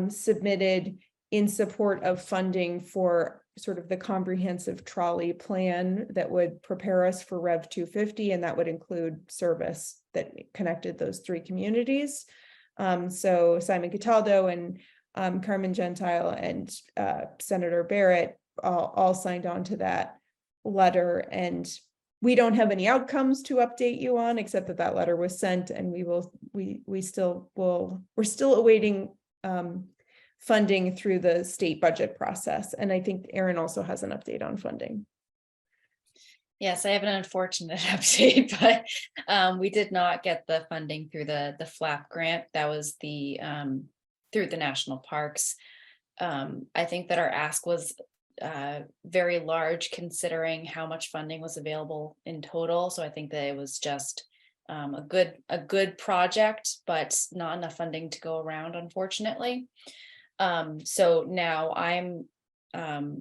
submitted in support of funding for sort of the comprehensive trolley plan that would prepare us for Rev 250, and that would include service that connected those three communities. So Simon Cataldo and Carmen Gentile and Senator Barrett all signed on to that letter, and we don't have any outcomes to update you on, except that that letter was sent, and we're still awaiting funding through the state budget process. And I think Aaron also has an update on funding. Yes, I have an unfortunate update, but we did not get the funding through the FLAP grant. That was the through the national parks. I think that our ask was very large considering how much funding was available in total. So I think that it was just a good project, but not enough funding to go around, unfortunately. So now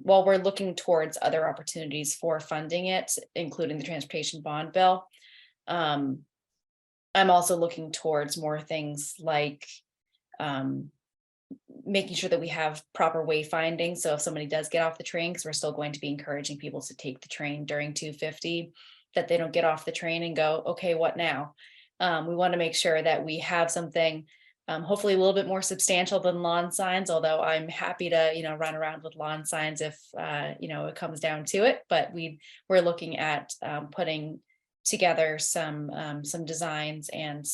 while we're looking towards other opportunities for funding it, including the transportation bond bill, I'm also looking towards more things like making sure that we have proper wayfinding. So if somebody does get off the train, because we're still going to be encouraging people to take the train during 250, that they don't get off the train and go, okay, what now? We want to make sure that we have something hopefully a little bit more substantial than lawn signs, although I'm happy to, run around with lawn signs if, it comes down to it. But we're looking at putting together some designs and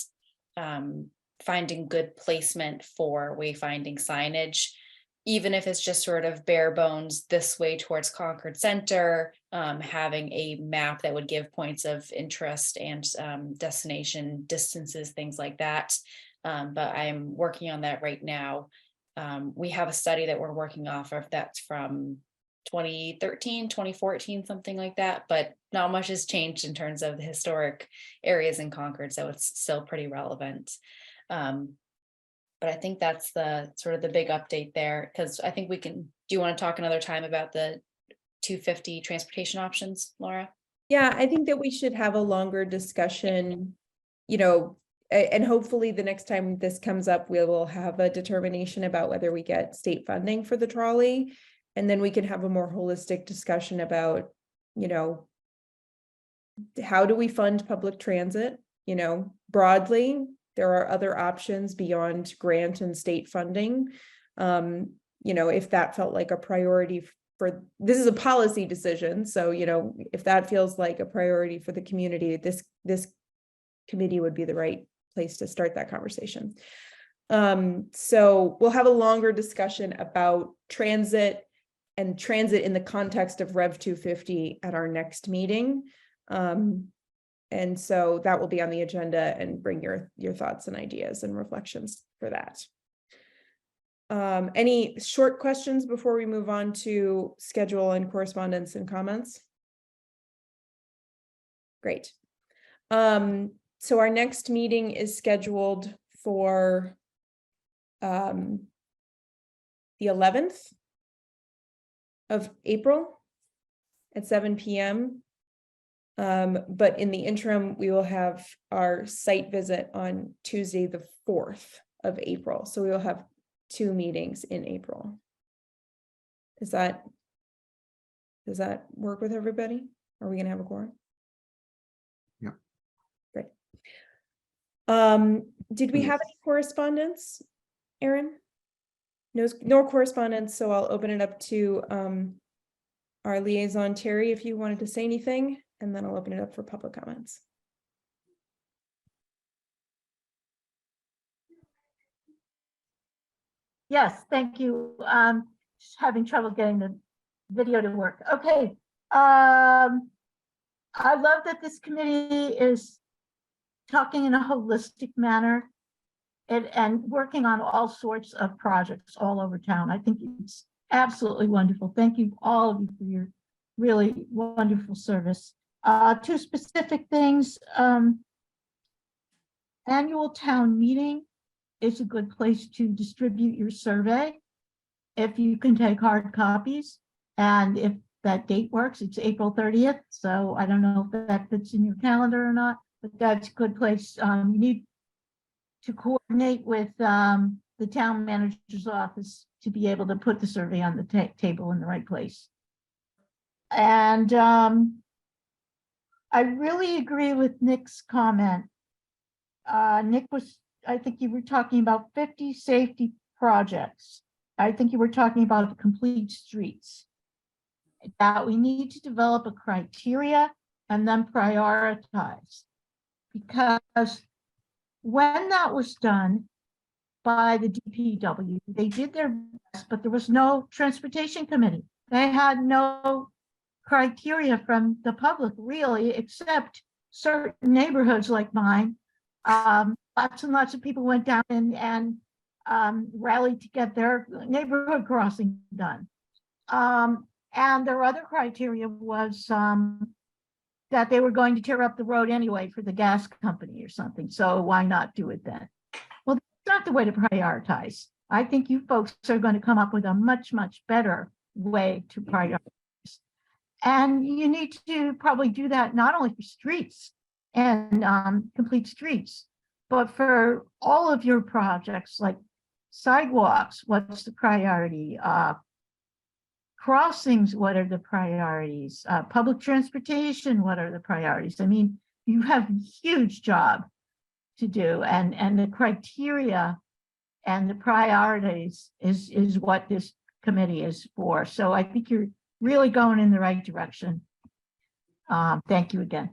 finding good placement for wayfinding signage, even if it's just sort of bare bones this way towards Concord Center, having a map that would give points of interest and destination distances, things like that. But I am working on that right now. We have a study that we're working off of that's from 2013, 2014, something like that, but not much has changed in terms of the historic areas in Concord, so it's still pretty relevant. But I think that's the sort of the big update there, because I think do you want to talk another time about the 250 transportation options, Laura? Yeah, I think that we should have a longer discussion, and hopefully the next time this comes up, we will have a determination about whether we get state funding for the trolley. And then we can have a more holistic discussion about, how do we fund public transit, broadly. There are other options beyond grant and state funding. If that felt like a priority this is a policy decision. So, if that feels like a priority for the community, this committee would be the right place to start that conversation. So we'll have a longer discussion about transit and transit in the context of Rev 250 at our next meeting. And so that will be on the agenda, and bring your thoughts and ideas and reflections for that. Any short questions before we move on to schedule and correspondence and comments? Great. So our next meeting is scheduled for the 11th of April at 7 p.m. But in the interim, we will have our site visit on Tuesday, the 4th of April. So we will have 2 meetings in April. Does that work with everybody? Are we going to have a quorum? Yeah. Great. Did we have any correspondence, Aaron? No correspondence, so I'll open it up to our liaison, Terry, if you wanted to say anything, and then I'll open it up for public comments. Yes, thank you. Just having trouble getting the video to work. Okay. I love that this committee is talking in a holistic manner and working on all sorts of projects all over town. I think it's absolutely wonderful. Thank you, all of you, for your really wonderful service. Two specific things. Annual town meeting is a good place to distribute your survey. If you can take hard copies, and if that date works, it's April 30th. So I don't know if that fits in your calendar or not, but that's a good place. You need to coordinate with the town manager's office to be able to put the survey on the table in the right place. And I really agree with Nick's comment. Nick I think you were talking about 50 safety projects. I think you were talking about the complete streets. That we need to develop a criteria and then prioritize. Because when that was done by the DPW, they did their best, but there was no transportation committee. They had no criteria from the public really, except certain neighborhoods like mine. Lots and lots of people went down and rallied to get their neighborhood crossing done. And their other criteria was that they were going to tear up the road anyway for the gas company or something. So why not do it then? Well, that's not the way to prioritize. I think you folks are going to come up with a much, much better way to prioritize. And you need to probably do that not only for streets and complete streets, but for all of your projects like sidewalks, what's the priority? Crossings, what are the priorities? Public transportation, what are the priorities? I mean, you have a huge job to do, and the criteria and the priorities is what this committee is for. So I think you're really going in the right direction. Thank you again.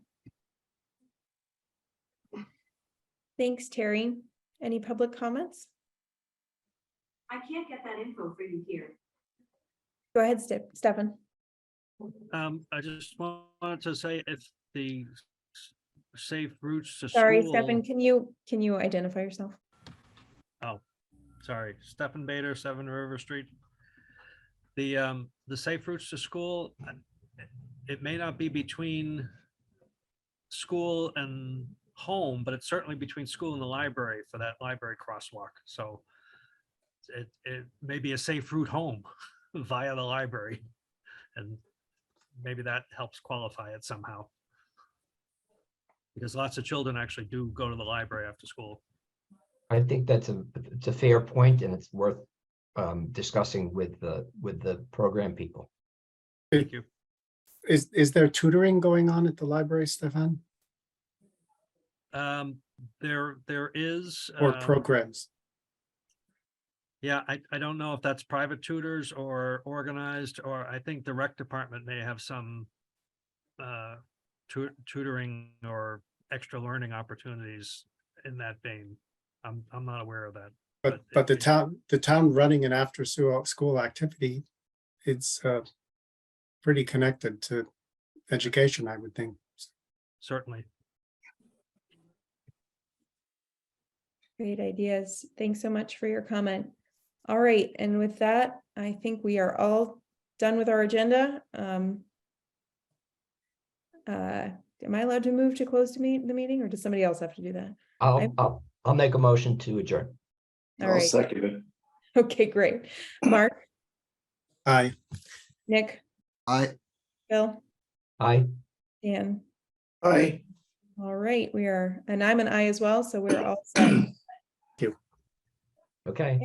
Thanks, Terry. Any public comments? I can't get that info for you here. Go ahead, Stefan. I just wanted to say if the safe routes to Sorry, school. Stefan, can you identify yourself? Oh, sorry, Stefan Bader, 7 River Street. The safe routes to school, it may not be between school and home, but it's certainly between school and the library for that library crosswalk. So it may be a safe route home via the library, and maybe that helps qualify it somehow, because lots of children actually do go to the library after school. I think it's a fair point, and it's worth discussing with the program people. Thank you. Is there tutoring going on at the library, Stefan? There is. Or programs? Yeah, I don't know if that's private tutors or organized, or I think the rec department may have some tutoring or extra learning opportunities in that vein. I'm not aware of that. But the town running an after school activity, it's pretty connected to education, I would think. Certainly. Great ideas. Thanks so much for your comment. All right, and with that, I think we are all done with our agenda. Am I allowed to move to close the meeting, or does somebody else have to do that? I'll make a motion to adjourn. All I'll right. second it. Okay, great. Mark, Aye. Nick, Bill, Aye. Dan. Aye. All right, and I'm an I as well, so we're all set. Okay.